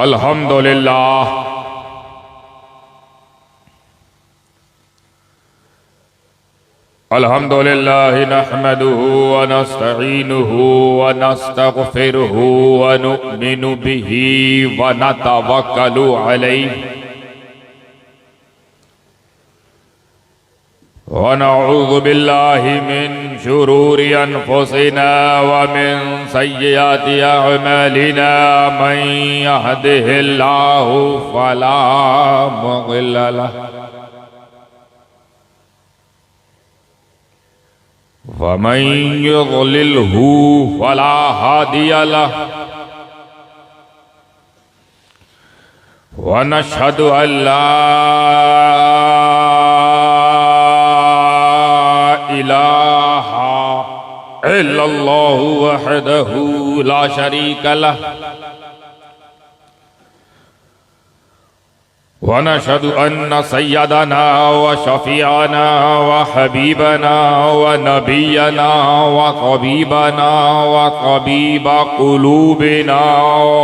अल्हम्दुलिल्लाह अल्हम्दुलिल्लाह नहमदुहु व नस्तईनुहु व नस्तगफिरुहु व नुमिनु बिही व नतवक्कलु अलैहि व नऊज़ु बिल्लाहि मिन शुरूरि अनफुसिना व मिन सय्यिआति अअमालिना मन यहदिहिल्लाहु फला मुदिल्ल लहु व मन युद्लिलहु फला हादिय लहु व नशहदु अल्ला इलाहा इल्लल्लाहु वहदहु ला शरीक लहु व नशहदु अन्न सय्यदना व शफीअना व हबीबना व नबियना व तबीबना व तबीब कुलूबिना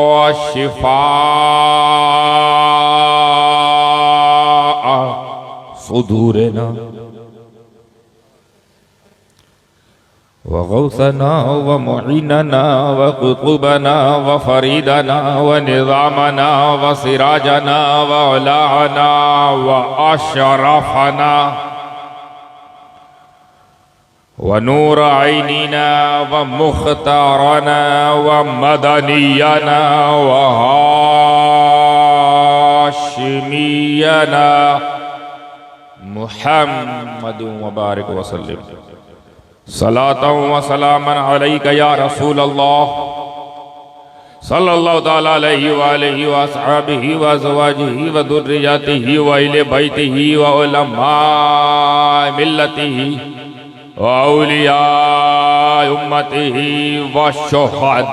व शिफा सुदूरना व गौसना व मुईनना व कुतुबना व फरीदना व निज़ामना व सिराजना व उलाना व अशरफना व नूर ऐनिना व मुख्तारना व मदनियना व हाशिमियना मुहम्मद व बारिक वसल्लम सलातन व सलामन अलैका या रसूल अल्लाह सल्लल्लाहु तआला अलैहि व आलिहि व अस्हाबिहि व अज़वाजिहि व दुर्रियतिहि व अहले बैतिहि व उलमाए मिल्लतिहि व औलियाए उम्मतिहि व शुहदाए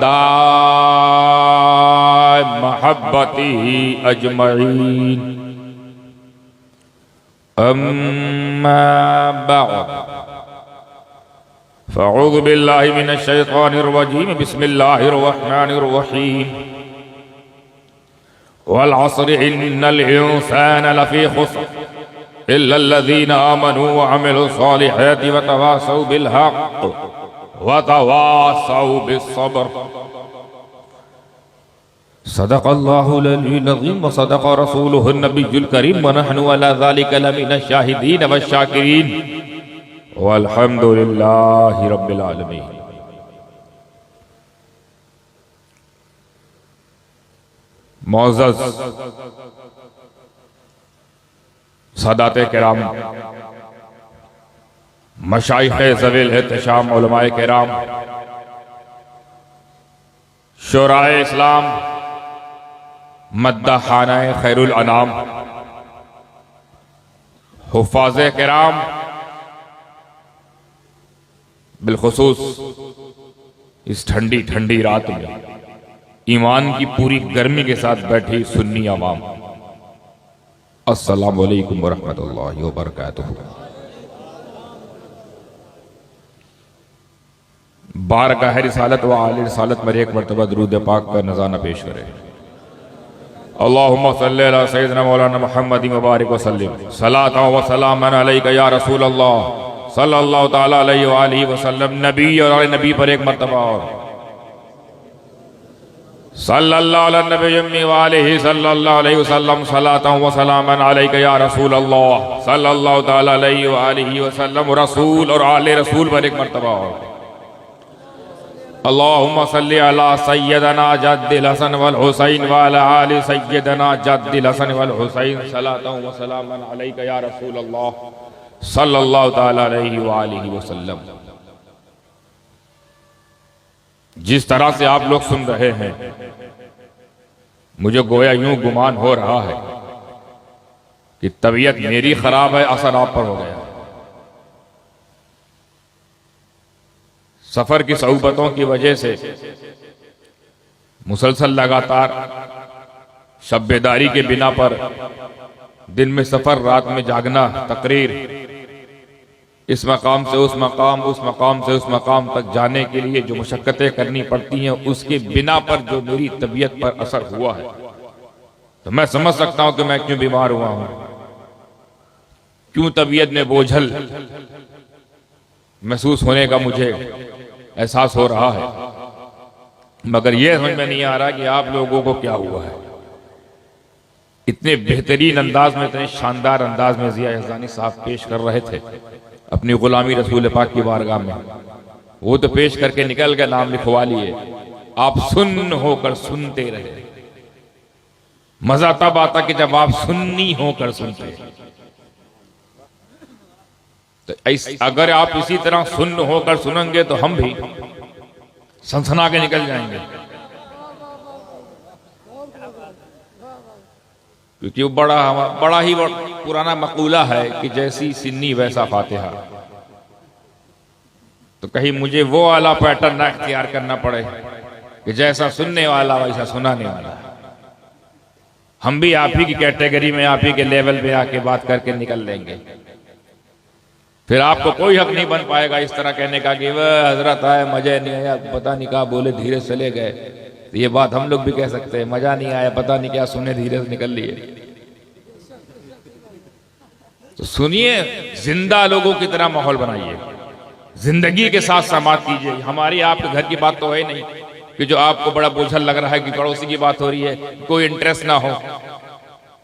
महब्बतिहि अजमईन अम्मा बअद फ़अऊज़ु बिल्लाहि मिनश शैतानिर रजीम बिस्मिल्लाहिर रहमानिर रहीम वल अस्रि इन्नल इंसाना लफ़ी खुस्र इल्लल्लज़ीना आमनू व अमिलुस सालिहाति व तवासौ बिल हक़्क़ि व तवासौ बिस्सब्र सदक़ल्लाहुल अलीयुल अज़ीम व सदक़ रसूलुहुन नबियुल करीम व नहनु अला ज़ालिका लमिनश शाहिदीन व शाकिरीन वल्हम्दुलिल्लाहि रब्बिल आलमीन। मुअज़्ज़ज़ सादाते किराम, मशाइख़े ज़वील एहतिशाम उलमाए किराम, शुराए इस्लाम, मद्दाहानाए खैरुल अनाम, हुफ़ाज़े किराम, बिलखुसूस इस ठंडी ठंडी रात में ईमान की पूरी गर्मी के साथ बैठी सुन्नी अवाम, अस्सलामु अलैकुम व रहमतुल्लाहि व बरकातुहू। बारगाह रिसालत व आले रिसालत में एक मरतबा दुरूद पाक का नज़ाना पेश करें। अल्लाहुम्मा सल्लि अला सय्यिदिना मौलाना मुहम्मदिन व बारिक व सल्लिम सलातन व सलामन अलैका या रसूल अल्लाह सल्लल्लाहु ताला अलैहि व आलिहि वसल्लम। नबी और आले नबी पर एक मर्तबा और सल्लल्लाहु अला नबी व आलिहि सल्लल्लाहु अलैहि वसल्लम सलातन व सलामन अलैका या रसूल अल्लाह सल्लल्लाहु ताला अलैहि व आलिहि वसल्लम। रसूल और आले रसूल पर एक मर्तबा और अल्लाहुम्मा सल्लि अला सय्यदना जद्दिल हसन वल हुसैन व अला आलि सय्यदना जद्दिल हसन वल हुसैन सलातन व सलामन अलैका या रसूल अल्लाह सल्लल्लाहु ताला अलैहि व आलिहि वसल्लम। जिस तरह से आप लोग सुन रहे हैं, मुझे गोया यूं गुमान हो रहा है कि तबीयत मेरी खराब है, असर आप पर हो गया। सफर की सऊबतों की वजह से मुसलसल लगातार शब बेदारी के बिना पर दिन में सफर, रात में जागना, तकरीर, इस मकाम से उस मकाम, उस मकाम से उस मकाम तक जाने के लिए जो मशक्क़तें करनी पड़ती हैं, उसके बिना पर जो मेरी तबीयत पर असर हुआ है, तो मैं समझ सकता हूं कि मैं क्यों बीमार हुआ हूं, क्यों तबीयत में बोझल महसूस होने का मुझे एहसास हो रहा है। मगर यह समझ में नहीं आ रहा कि आप लोगों को क्या हुआ है। इतने बेहतरीन अंदाज में, इतने शानदार अंदाज में जिया यज़दानी साहब पेश कर रहे थे अपनी गुलामी रसूल पाक की बारगाह में। वो तो पेश करके निकल गए, नाम लिखवा लिए। आप सुन्न होकर सुनते रहे। मजा तब आता कि जब आप सुन्नी होकर सुनते। तो अगर आप इसी तरह सुन्न होकर सुनेंगे तो हम भी सनसना के निकल जाएंगे, क्योंकि वो बड़ा ही पुराना मकूला है कि जैसी सिन्नी वैसा फातिहा। तो कहीं मुझे वो वाला पैटर्न ना इख्तियार करना पड़े कि जैसा सुनने वाला वैसा सुनाने वाला। हम भी आप ही की कैटेगरी में, आप ही के लेवल पे आके बात करके निकल लेंगे। फिर आपको कोई हक नहीं बन पाएगा इस तरह कहने का कि वह हजरत आए, मजा नहीं आया, पता नहीं कहा बोले, धीरे से चले गए। तो ये बात हम लोग भी कह सकते हैं, मजा नहीं आया, पता नहीं क्या सुने, धीरे से निकल लिए। तो सुनिए, जिंदा लोगों की तरह माहौल बनाइए, जिंदगी के साथ समाप्त कीजिए। हमारी आपके घर की बात तो है नहीं कि जो आपको बड़ा बोझल लग रहा है कि पड़ोसी की बात हो रही है, कोई इंटरेस्ट ना हो।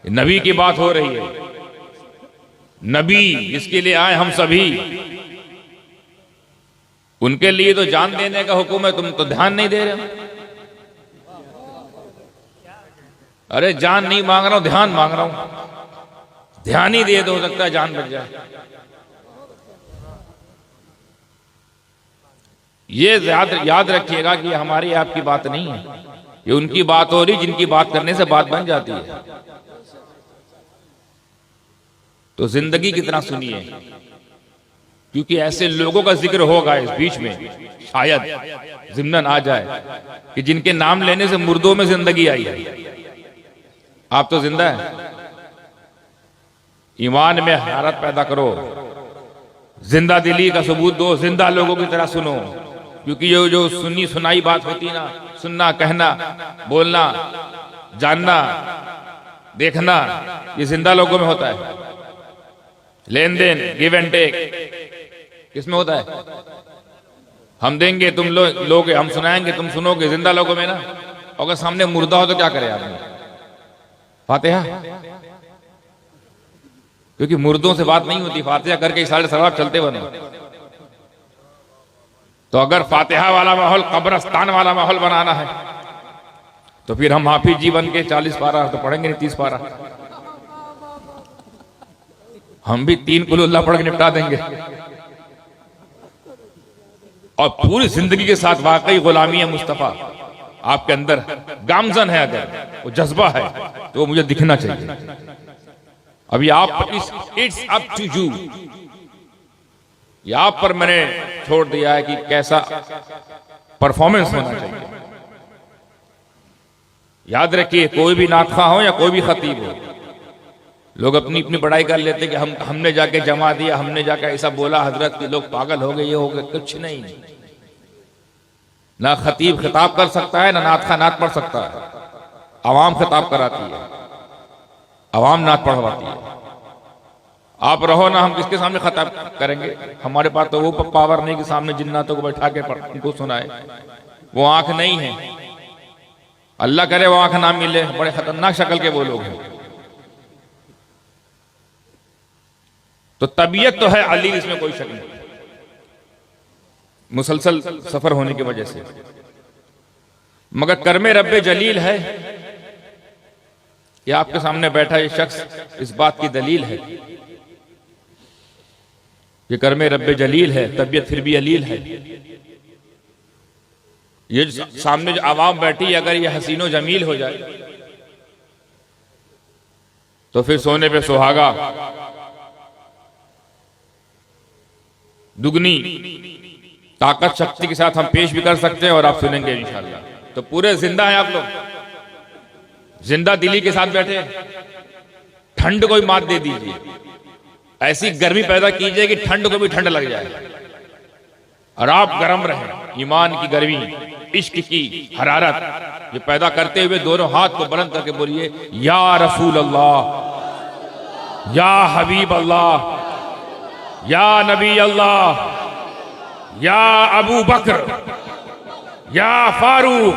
नबी की बात हो रही है, नबी जिसके लिए आए हम सभी, उनके लिए तो जान देने का हुक्म है। तुम तो ध्यान नहीं दे रहे हो। अरे जान नहीं मांग रहा हूं, ध्यान मांग रहा हूं। ध्यान ही दे दो, हो सकता है जान बच जाए। ये याद रखिएगा कि हमारी आपकी बात नहीं है, ये उनकी बात हो रही जिनकी बात करने से बात बन जाती है। तो जिंदगी कितना सुनिए, क्योंकि ऐसे लोगों का जिक्र होगा इस बीच में, शायद ज़िम्नन आ जाए कि जिनके नाम लेने से मुर्दों में जिंदगी आई है। आप तो जिंदा है। ईमान में हरारत पैदा करो, जिंदा दिली का सबूत दो, जिंदा लोगों की तरह सुनो। क्योंकि ये जो सुनी सुनाई बात होती ना, सुनना, कहना, बोलना, जानना, देखना, ये जिंदा लोगों में होता है। लेन देन, गिव एंड टेक किसमें होता है? हम देंगे, तुम लोगे, हम सुनाएंगे, तुम सुनोगे, जिंदा लोगों में ना। अगर सामने मुर्दा हो तो क्या करे आदमी? फातिहा। क्योंकि मुर्दों से बात नहीं होती, फातिहा करके सारे सवाब चलते बने। तो अगर फातिहा वाला माहौल, कब्रस्तान वाला माहौल बनाना है तो फिर हम हाफिज जीवन के 40 पारा तो पढ़ेंगे नहीं, 30 पारा। हम भी 3 कुल अल्लाह पढ़ के निपटा देंगे। और पूरी जिंदगी के साथ वाकई गुलामी है मुस्तफा आपके अंदर गामजन है, अगर वो जज्बा है तो मुझे दिखना चाहिए। अभी आप, इट्स अप टू यू, ये आप पर मैंने छोड़ दिया है कि कैसा परफॉर्मेंस होना चाहिए। याद रखिए, कोई भी नाखा हो या कोई भी खतीब हो, लोग अपनी अपनी बड़ाई कर लेते कि हमने जाके जमा दिया, हमने जाके ऐसा बोला, हजरत के लोग पागल हो गए, ये हो गए। कुछ नहीं, ना खतीब खिताब कर सकता है, ना नात नात पढ़ सकता है। अवाम खिताब कराती है, अवाम नात पढ़वाती है। आप रहो ना, हम किसके सामने खिताब करेंगे? हमारे पास तो वो पावर नहीं कि सामने जिन्नातों को बैठा के उनको सुनाए। वो आंख नहीं है, अल्लाह करे वो आंख ना मिले। बड़े खतरनाक शक्ल के वो लोग हैं। तो तबीयत तो है अली, इसमें कोई शक नहीं, मुसलसल सफर होने की वजह से। मगर कर्मे रब्बे जलील है कि आपके सामने बैठा ये शख्स इस बात की दलील है कि कर्मे रब्बे जलील है, तबीयत फिर भी अलील है। ये सामने जो आवाम बैठी, अगर ये हसीनो जमील हो जाए तो फिर सोने पे सुहागा, दुगनी ताकत शक्ति के साथ हम पेश भी कर सकते हैं और आप सुनेंगे इंशाअल्लाह। तो पूरे जिंदा हैं आप लोग, जिंदा दिली के साथ बैठे। ठंड को भी मात दे दीजिए, ऐसी गर्मी पैदा कीजिए कि ठंड को भी ठंड लग जाए। और आप गर्म रहें। ईमान की गर्मी, इश्क की हरारत ये पैदा करते हुए दोनों हाथ को बुलंद करके बोलिए, या रसूल अल्लाह, या हबीब अल्लाह, या नबी अल्लाह, या अबू बकर, या फारूक,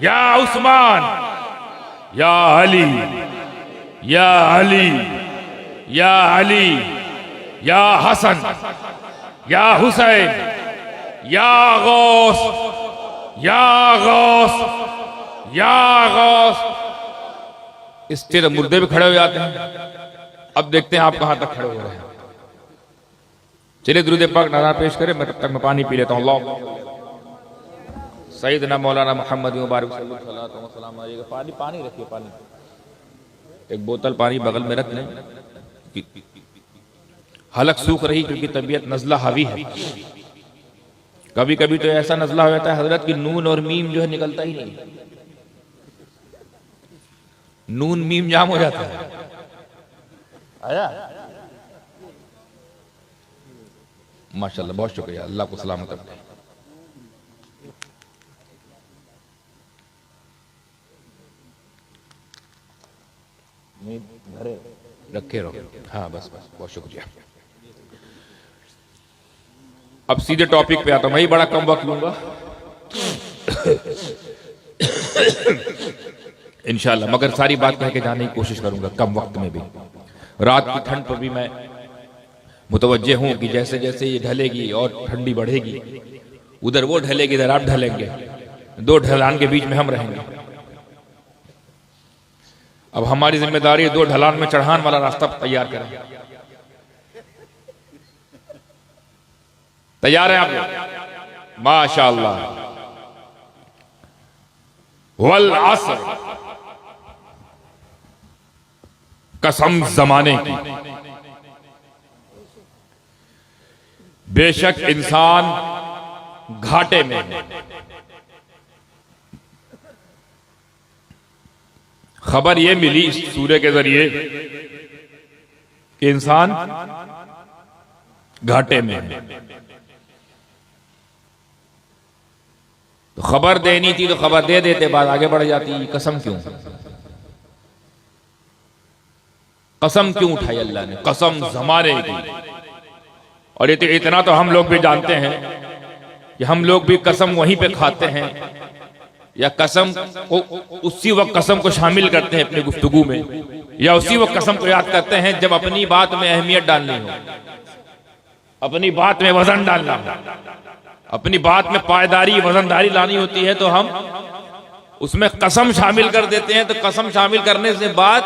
या उस्मान, या अली, या अली, या अली, या हसन, या हुसैन, या गौस, या गौस, या गौस। इस तरह मुर्दे भी खड़े हो जाते हैं। अब देखते हैं आप कहां तक खड़े हो रहे हैं। चलिए दुरूद पाक नारा पेश करें, मैं तब तक मैं पानी पी लेता हूं। अल्लाह सैयदना मौलाना मोहम्मद मुबारक सल्लल्लाहु अलैहि वसल्लम। पानी पानी रखिए, पानी एक बोतल पानी बगल में रख लें। हलक सूख रही क्योंकि तबीयत नज़ला हावी है। कभी कभी तो ऐसा नज़ला हो जाता है हजरत की नून और मीम जो है निकलता ही नहीं, नून मीम जाम हो जाता है। आया माशाल्लाह, बहुत शुक्रिया, अल्लाह को सलामत रखे। रखे रहो, हाँ बस बस, बहुत शुक्रिया। अब सीधे टॉपिक पे आता हूं। मैं ही बड़ा कम वक्त लूंगा इंशाल्लाह, मगर सारी बात कह के जाने की कोशिश करूंगा कम वक्त में भी। रात की ठंड पर भी मैं मुतवज्जे हूं कि जैसे जैसे ये ढलेगी और ठंडी बढ़ेगी, उधर वो ढलेगी, इधर आप ढलेंगे, दो ढलान के बीच में हम रहेंगे। अब हमारी जिम्मेदारी दो ढलान में चढ़ान वाला रास्ता तैयार करें। तैयार हैं आप लोग? माशाअल्लाह। वल असर, कसम जमाने की, बेशक इंसान घाटे में है। खबर यह मिली इस सूर्य के जरिए कि इंसान घाटे में है। तो खबर देनी थी तो खबर दे देते, बात आगे बढ़ जाती। कसम क्यों, कसम क्यों उठाई अल्लाह ने? कसम जमाने की। और इतना तो हम लोग भी जानते हैं कि हम लोग भी कसम वहीं पे खाते हैं, या कसम को उसी वक्त कसम को शामिल करते हैं अपनी गुफ्तगू में, या उसी वक्त कसम को याद करते हैं जब अपनी बात में अहमियत डालनी हो, अपनी बात में वजन डालना हो, अपनी बात में पायदारी वजनदारी लानी होती है, तो हम उसमें कसम शामिल कर देते हैं। तो कसम शामिल करने से बात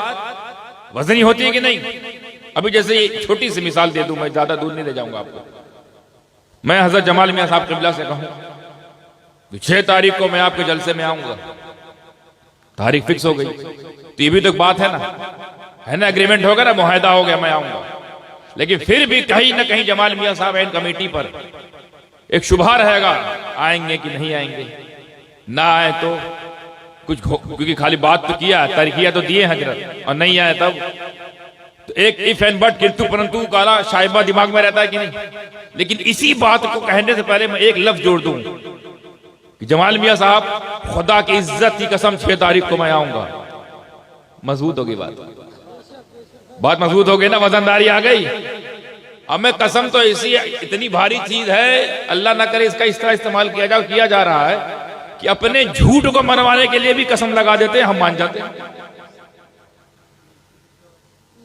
वजनी होती है कि नहीं? अभी जैसे छोटी सी मिसाल दे दूं, मैं ज्यादा दूर नहीं ले जाऊंगा आपको। मैं हजरत जमाल मियां साहब क़िबला से कहूं 6 तारीख को मैं आपके जलसे में आऊंगा, तारीख फिक्स हो गई, तो ये भी तो बात है ना, एग्रीमेंट होगा ना, मुआहदा हो गया, मैं आऊंगा। लेकिन फिर भी कहीं ना कहीं जमाल मियां साहब एंड कमेटी पर एक शुभा रहेगा, आएंगे कि नहीं आएंगे। ना आए तो कुछ, क्योंकि खाली बात तो किया, तारीखिया तो दिए हजरत, और नहीं आए तब तो एक इफ एंड बट किंतु परंतु काला शायबा दिमाग में रहता है कि नहीं। लेकिन इसी बात को कहने से पहले मैं एक लफ्ज जोड़ दूं कि जमाल मियां साहब, खुदा की इज्जत की कसम 6 तारीख को मैं आऊंगा। मजबूत होगी बात मजबूत हो गई ना, वजनदारी आ गई। अब मैं कसम तो ऐसी इतनी भारी चीज है, अल्लाह ना करे इसका इस तरह इस्तेमाल किया जा रहा है कि अपने झूठ को मनवाने के लिए भी कसम लगा देते हैं, हम मान जाते हैं।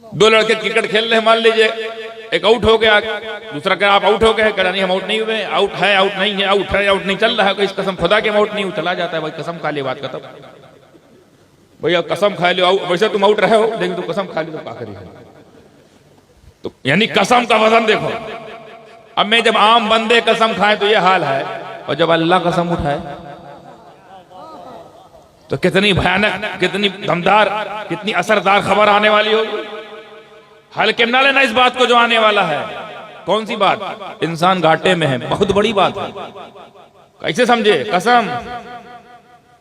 2 लड़के क्रिकेट खेल रहे हैं, मान लीजिए एक आउट हो गया, दूसरा कह आप आउट हो गए, कह नहीं हम आउट नहीं हुए, आउट है आउट नहीं है, आउट है आउट नहीं चल रहा है, इस कसम खुदा के आउट नहीं, चला जाता है भाई, कसम खा ली, बात खत्म। भैया कसम खा लो, वैसे तुम आउट रहे हो लेकिन तुम कसम खा ली तो आखिरी है। तो यानी कसम का वजन देखो। अब मैं जब आम बंदे कसम खाए तो ये हाल है, और जब अल्लाह कसम उठाए तो कितनी भयानक, कितनी दमदार, कितनी असरदार खबर आने वाली होगी। हल्के ना लेना इस बात को जो आने वाला है। कौन सी बात? इंसान घाटे में है, बहुत बड़ी बात है। कैसे समझे? कसम,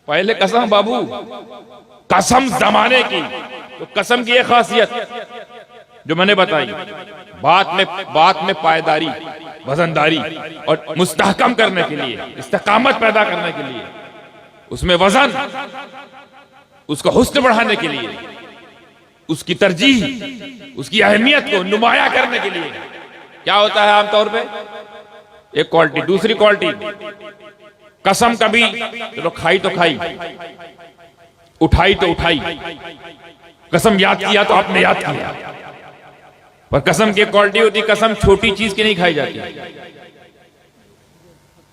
पहले कसम बाबू, कसम जमाने की। तो कसम की एक खासियत जो मैंने बताई, बात में पायदारी, वजनदारी और मुस्तहकम करने के लिए, इस्तिकामत पैदा करने के लिए, उसमें वजन, उसका हुस्न बढ़ाने के लिए, उसकी तरजीह, उसकी अहमियत को नुमाया करने के लिए क्या होता है आमतौर पे? एक क्वालिटी, दूसरी क्वालिटी कसम कभी चलो खाई तो खाई, उठाई तो उठाई, कसम याद किया तो आपने याद किया, पर कसम की क्वालिटी होती, कसम छोटी चीज की नहीं खाई जाती।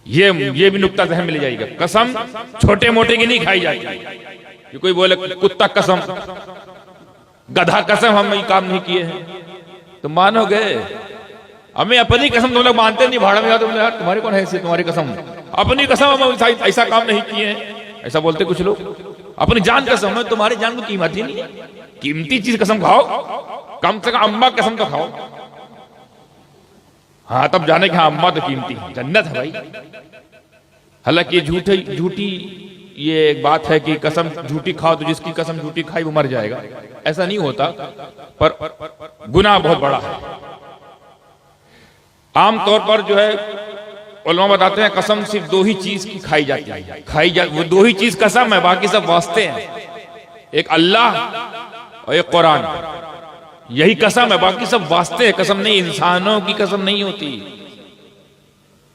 ये भी नुक्ता ज़हन में ले जाएगा, कसम छोटे मोटे की नहीं खाई जाती। कि कोई बोले कुत्ता कसम, गधा कसम, हम ये काम नहीं किए हैं, तो मानोगे? हमें अपनी कसम तुम लोग मानते नहीं, भाड़ा में तुम यार तुम्हारी कौन है ऐसी, तुम्हारी कसम, अपनी कसम हम ऐसा काम नहीं किए हैं, ऐसा बोलते कुछ लोग। अपनी जान कसम है, तुम्हारी जान को कीमत ही नहीं है। कीमती चीज कसम खाओ, कम से कम अम्मा कसम तो खाओ। हाँ तब जाने कि हाँ अम्मा तो कीमती है, जन्नत है भाई। हालांकि झूठी ये एक बात है कि कसम झूठी खाओ तो जिसकी कसम झूठी खाई वो मर जाएगा, ऐसा नहीं होता, पर गुनाह बहुत बड़ा है। आमतौर पर जो है उलमा बताते हैं कसम सिर्फ दो ही चीज की खाई जाती है, वो दो ही चीज कसम है, बाकी सब वास्ते हैं। एक अल्लाह और एक कुरान, यही कसम है, बाकी सब वास्ते हैं, कसम नहीं। इंसानों की कसम नहीं होती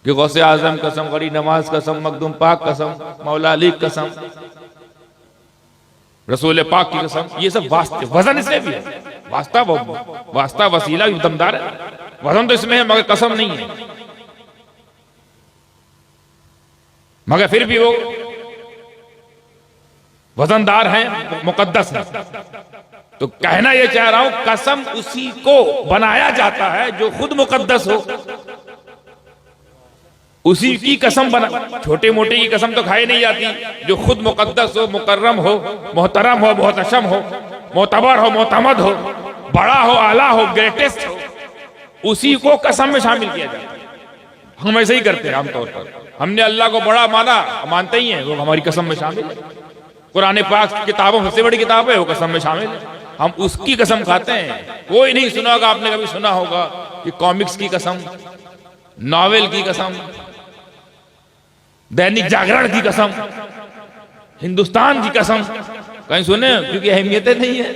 कि गौसे आजम कसम, गरी नमाज कसम, मखदूम पाक कसम, मौला अली कसम, रसूल पाक की कसम, ये सब वास्ते। वजन इसमें भी है, वास्ता वसीला भी दमदार है, वजन तो इसमें है मगर कसम नहीं है। मगर फिर भी वो वजनदार है, मुकद्दस है। तो कहना यह चाह रहा हूं, कसम उसी को बनाया जाता है जो खुद मुकद्दस हो, उसी की कसम बना। छोटे मोटे की कसम तो खाई नहीं जाती, जो खुद मुकद्दस हो, मुकर्रम हो, मोहतरम हो, मोहतशम हो, मोतबर हो, मोतमद हो, बड़ा हो, आला हो, ग्रेटेस्ट हो, उसी को कसम में शामिल किया जाता है। हम ऐसे ही करते हैं आमतौर पर। हमने अल्लाह को बड़ा माना, मानते ही हैं, वो हमारी कसम में शामिल है। कुरान पाक की किताबों में सबसे बड़ी किताब है, वो कसम में शामिल है, हम उसकी कसम खाते हैं। कोई नहीं सुना होगा, आपने कभी सुना होगा कि कॉमिक्स की कसम, नॉवेल की कसम, दैनिक जागरण की कसम, हिंदुस्तान की कसम, कहीं सुने? क्योंकि अहमियतें नहीं है,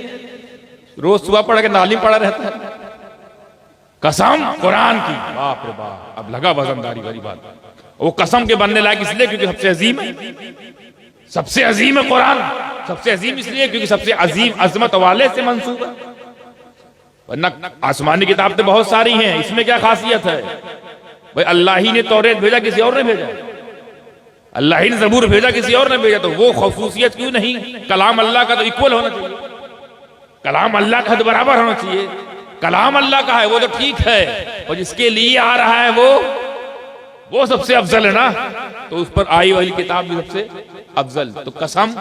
रोज सुबह पढ़ के नाली पड़ा रहता है। कसम कुरान की, बाप रे बाप, अब लगा वजनदारी वाली बात। वो कसम के बनने लायक इसलिए क्योंकि सबसे अजीम है, सबसे अजीम है कुरान। सबसे अजीम इसलिए क्योंकि सबसे अजीम अजमत वाले से मंसूब है। वरना आसमानी किताब तो बहुत सारी हैं, इसमें क्या खासियत है भाई? अल्लाह ही ने तौरेत भेजा, किसी और ने भेजा? अल्लाह ही ने ज़बूर भेजा, किसी और ने भेजा? तो वो खसूसियत क्यों नहीं? कलाम अल्लाह का तो इक्वल होना चाहिए, कलाम अल्लाह का तो बराबर होना चाहिए। कलाम अल्लाह का है वो तो ठीक है, और जिसके लिए आ रहा है वो सबसे अफजल है ना, तो उस पर आई वाली किताब भी सबसे अफजल। तो कसम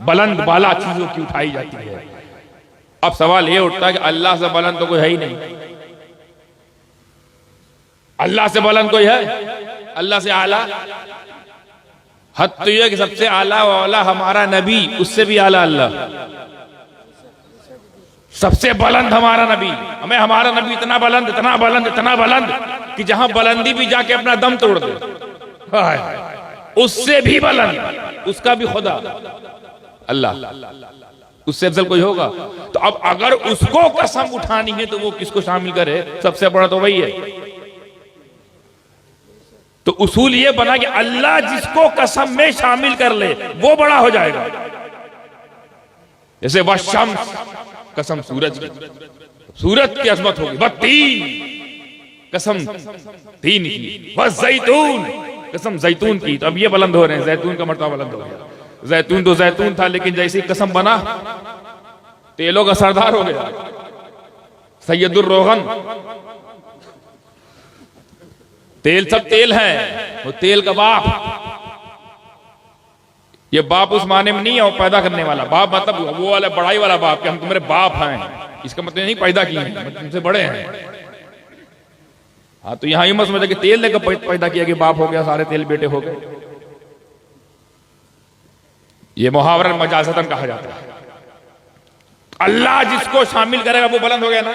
बुलंद बाला चीजों की उठाई जाती है। अब सवाल ये उठता है कि अल्लाह से बुलंद तो कोई है ही नहीं। अल्लाह से बुलंद कोई है? अल्लाह से आला? हद तो यह कि सबसे आला वाला हमारा नबी, उससे भी आला अल्लाह। सबसे बुलंद हमारा नबी, हमें हमारा नबी इतना बुलंद, इतना बुलंद, इतना बुलंद कि जहां बुलंदी भी जाके अपना दम तोड़ दे। उससे भी बुलंद, उसका भी खुदा अल्लाह, उससे अफजल कोई होगा? तो अब अगर उसको कसम उठानी है तो वो किसको शामिल करे? सबसे बड़ा तो वही है। तो उसूल ये बना कि अल्लाह जिसको कसम में शामिल कर ले वो बड़ा हो जाएगा। जैसे वशम्स, कसम सूरज की, सूरज की अजमत होगी। वत्तीन, कसम तीन की। वज़ैतून, कसम जैतून की। तो अब ये बुलंद हो रहे हैं, जैतून का मर्तबा बुलंद हो गया। जैतून तो जैतून था, लेकिन जैसे ही कसम बना तेलों का सरदार हो गया, सैयदुर रोगन। तेल सब तेल है, वो तेल का बाप। ये बाप उस माने में नहीं है वो पैदा करने वाला बाप, मतलब वो वाला बड़ाई वाला बाप कि हम तुम्हारे बाप हैं, इसका मतलब नहीं पैदा किए हैं, मतलब तुमसे बड़े हैं। हाँ तो यहां ये मत समझे कि तेल लेकर पैदा किया कि बाप हो गया, सारे तेल बेटे हो गए। ये मुहावरन मजाजतन कहा जाता है। अल्लाह जिसको शामिल करेगा वो बुलंद हो गया ना।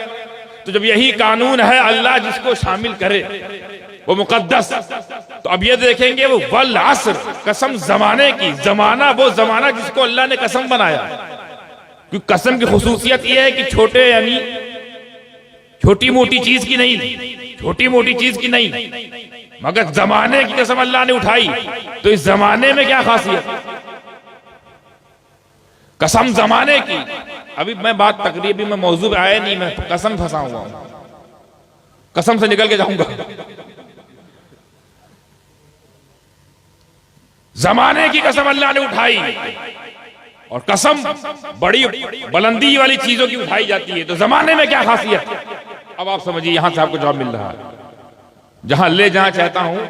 तो जब यही कानून है, अल्लाह जिसको शामिल करे वो मुकद्दस। तो अब ये देखेंगे वो वल अस्र, कसम जमाने की, जमाना वो जमाना जिसको अल्लाह ने कसम बनाया। क्योंकि कसम की खुसूसियत ये है कि छोटे यानी छोटी मोटी चीज की नहीं, छोटी मोटी चीज की नहीं, मगर जमाने की कसम अल्लाह ने उठाई। तो इस जमाने में क्या खासियत, कसम जमाने की। अभी मैं बात तकरीबी में मौजू में आया नहीं, मैं कसम फंसा हुआ हूं, कसम से निकल के जाऊंगा। जमाने की कसम अल्लाह ने उठाई, और कसम बड़ी बुलंदी वाली चीजों की उठाई जाती है। तो जमाने में क्या खासियत, अब आप समझिए, यहां से आपको जवाब मिल रहा है। जहां ले जाना चाहता हूं,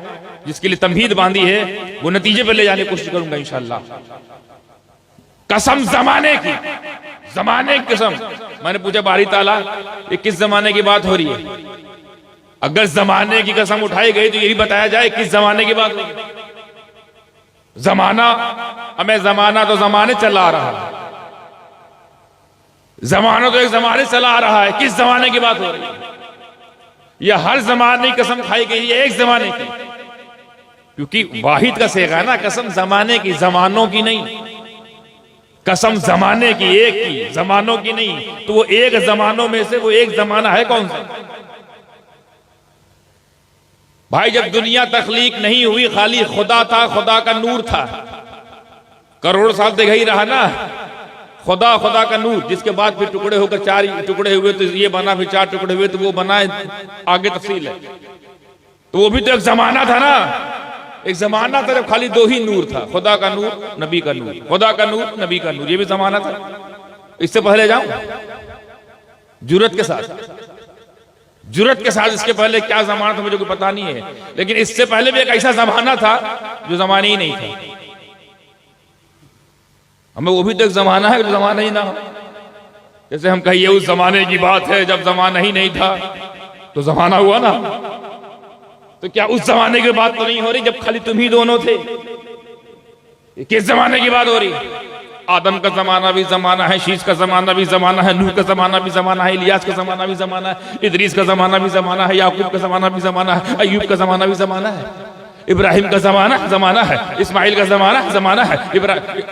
जिसके लिए तमहीद बांधी है, वो नतीजे पर ले जाने की कोशिश करूंगा इंशाअल्लाह। कसम जमाने की, जमाने की कसम। मैंने पूछा बारी ताला ये किस जमाने की बात हो रही है? अगर जमाने की कसम उठाई गई तो यही बताया जाए किस जमाने की बात हो रही है। जमाना, हमें जमाना तो जमाने चला आ रहा है, जमाना तो एक जमाने चला आ रहा है, किस जमाने की बात हो रही है? यह हर जमाने की कसम खाई गई है, एक जमाने की, क्योंकि वाहिद का सेगा है ना, कसम जमाने की, जमानों की नहीं। कसम जमाने की, एक की, जमानों की नहीं। तो वो एक जमानों में से वो एक जमाना है कौन सा? भाई जब दुनिया तख्लीक नहीं हुई, खाली खुदा था, खुदा का नूर था, करोड़ साल तक यही रहा ना, खुदा, खुदा का नूर, जिसके बाद फिर टुकड़े होकर 4 टुकड़े हुए, तो ये बना, फिर 4 टुकड़े हुए तो वो बना, आगे तफसील है। तो वो भी तो एक जमाना था ना, एक जमाना था जब खाली 2 ही नूर था, खुदा का नूर, नबी का नूर, खुदा का नूर, नबी का नूर, ये भी जमाना था। इससे पहले जाऊं जुरत के साथ, जुरत के साथ, इसके पहले क्या जमाना था मुझे कोई पता नहीं है, लेकिन इससे पहले भी एक ऐसा जमाना था जो जमाना ही नहीं था। हमें वो भी तो एक जमाना है जो जमाना ही ना हो। जैसे हम कहिए उस जमाने की बात है जब जमाना ही नहीं था, तो जमाना हुआ ना। तो क्या उस जमाने की बात तो नहीं हो रही जब खाली तुम ही दोनों थे? किस जमाने की बात हो रही? आदम का जमाना भी जमाना है, शीश का जमाना भी जमाना है, नूह का जमाना भी जमाना है, इलियास का जमाना भी जमाना है, इदरीस का जमाना भी जमाना है, याकूब का जमाना भी जमाना है, अय्यूब का जमाना भी जमाना है, इब्राहिम का जमाना जमाना है, इस्माइल का जमाना जमाना है,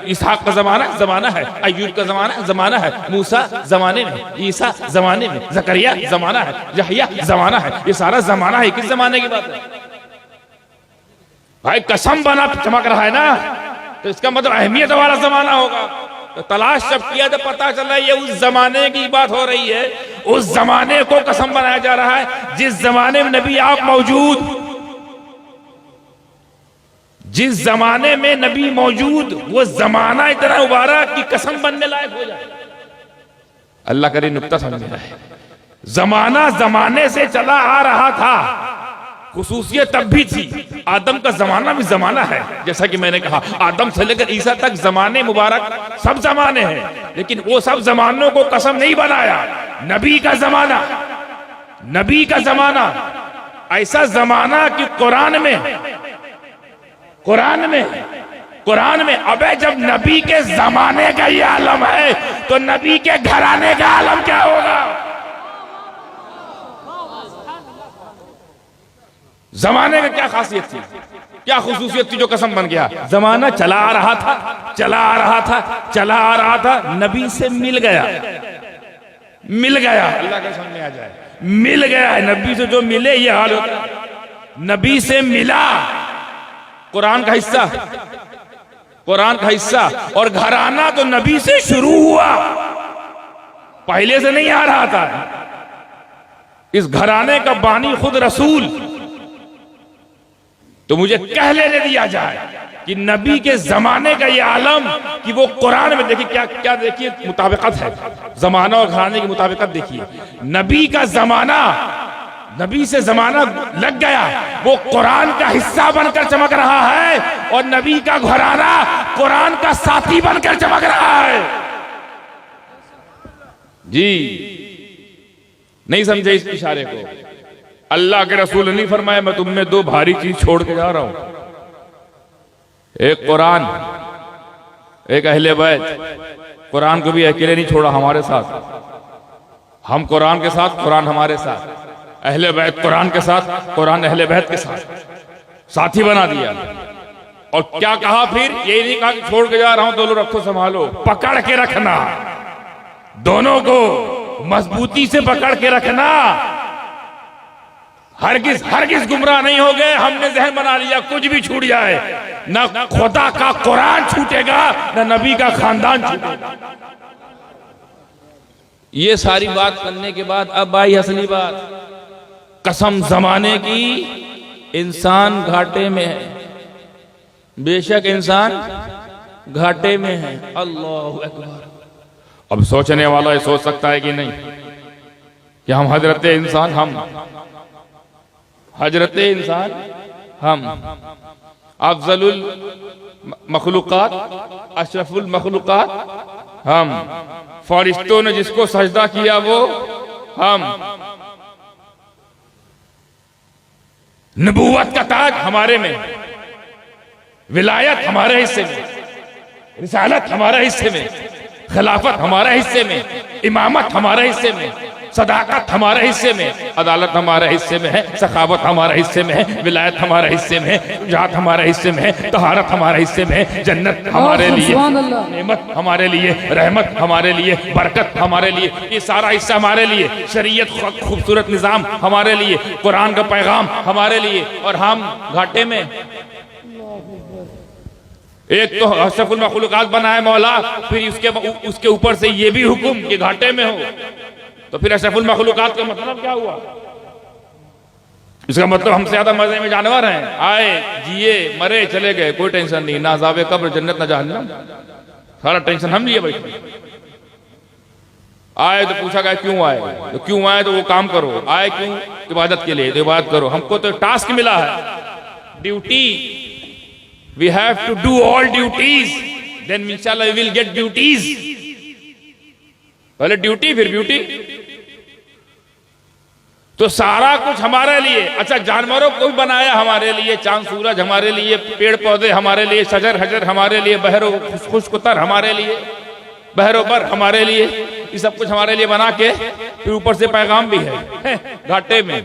इसहाक का जमाना जमाना है, अय्यूब का जमाना जमाना है, मूसा जमाने में, ईसा जमाने में, जकरिया जमाना है, यहया जमाना है। ये सारा जमाना है, किस जमाने की बात है? भाई कसम बना चमक रहा है ना, तो इसका मतलब अहमियत वाला जमाना होगा। तो तलाश जब किया तो पता चला ये उस जमाने की बात हो रही है, उस जमाने को कसम बनाया जा रहा है जिस जमाने में नबी आप मौजूद, जिस जमाने में नबी मौजूद, वो जमाना इतना मुबारक कि कसम बनने लायक हो जाए। अल्लाह करे नुक्ता समझ में आए। जमाना जमाने से चला आ रहा था, खुसूसियत तब भी थी। आदम का जमाना भी जमाना है, जैसा कि मैंने कहा आदम से लेकर ईसा तक जमाने मुबारक सब जमाने हैं, लेकिन वो सब जमानों को कसम नहीं बनाया। नबी का जमाना, नबी का जमाना ऐसा जमाना कि कुरान में अबे जब नबी के जमाने का ये आलम है तो नबी के घराने का आलम क्या होगा? जमाने का क्या खासियत थी, क्या खुसूसियत थी जो कसम बन गया? जमाना चला आ रहा था, चला आ रहा था, चला आ रहा था, नबी से मिल गया, मिल गया। अल्लाह का समझ में आ जाए, मिल गया है। नबी से जो मिले ये हाल होता है। नबी से मिला, कुरान का हिस्सा, कुरान का हिस्सा, और घराना तो नबी से शुरू हुआ, पहले से नहीं आ रहा था। इस घराने का बानी खुद रसूल। तो मुझे कह लेने दिया जाए कि नबी के जमाने का ये आलम कि वो कुरान में, देखिए क्या क्या, देखिए मुताबिकत है, जमाना और घराने की मुताबिकत देखिए। नबी का जमाना, नबी से जमाना लग गया, वो कुरान का हिस्सा बनकर चमक रहा है, और नबी का घराना कुरान का साथी बनकर चमक रहा है। जी नहीं समझे इस इशारे को? अल्लाह के रसूल नहीं फरमाया मैं तुम में 2 भारी चीज छोड़ के जा रहा हूं, एक कुरान, एक अहले बैत। कुरान को भी अकेले नहीं छोड़ा, हमारे साथ, हम कुरान के साथ, कुरान हमारे साथ। अहले बैत कुरान के साथ, कुरान अहले बैत के साथ साथी बना दिया। और क्या कहा फिर? ये नहीं कहा कि छोड़ के जा रहा हूं, दोनों रखो संभालो, पकड़ के रखना, दोनों को मजबूती से पकड़ के रखना। हरगिज हरगिज गुमराह नहीं हो गए। हमने जहन बना लिया कुछ भी छूट जाए, ना खुदा का कुरान छूटेगा, ना नबी का खानदान छूटेगा। ये सारी बात करने के बाद अब आई असली बात, कसम जमाने की, इंसान घाटे में है, बेशक इंसान घाटे में है। अल्लाहु अकबर। अब सोचने वाला ये सोच सकता है कि नहीं कि हम हजरत इंसान, हजरत इंसान, हम अफजलुल मखलूकात, अशरफुल मखलूकात, हम फरिश्तों ने जिसको सजदा किया वो हम, नबूवत का ताज हमारे में, विलायत हमारे हिस्से में, रिसालत हमारे हिस्से में, खिलाफत हमारे हिस्से में, इमामत हमारे हिस्से में, सदाकत हमारे हिस्से में, अदालत हमारे हिस्से में है, सखावत हमारे हिस्से में है, विलायत हमारे हिस्से में है, जात हमारे हिस्से में है, तहारत हमारे हिस्से में है, जन्नत हमारे लिए, नेमत हमारे लिए, रहमत हमारे लिए, बरकत हमारे लिए, ये सारा हिस्सा हमारे लिए, शरीयत खूबसूरत निजाम हमारे लिए, कुरान का पैगाम हमारे लिए। और हम घाटे में। एक तो अशरफुल मखलूकात बनाए मौला, फिर उसके ऊपर से ये भी हुक्म कि घाटे में हो, तो फिर अशरफुल मखलूकात का मतलब क्या हुआ? इसका मतलब हमसे ज्यादा मजे में जानवर हैं, आए जिए मरे चले गए, कोई टेंशन नहीं, ना अज़ाबे कब्र, जन्नत ना जहन्नम, सारा टेंशन हम लिए बैठे। आए तो पूछा गया क्यों आए, तो क्यों आए तो वो काम करो, आए क्यों? इबादत के लिए, तो इबादत करो। हमको तो टास्क मिला है, duty, we have to do all duties, then इंशाल्लाह वी विल गेट ड्यूटीज। पहले ड्यूटी फिर ब्यूटी। तो सारा कुछ हमारे लिए। अच्छा, जानवरों को भी बनाया हमारे लिए, चांद सूरज हमारे लिए, पेड़ पौधे हमारे लिए, शजर हजर हमारे लिए, बहरो खुशकुतर हमारे लिए, बहरोबर हमारे लिए, ये सब कुछ हमारे लिए बना के फिर ऊपर से पैगाम भी है घाटे में।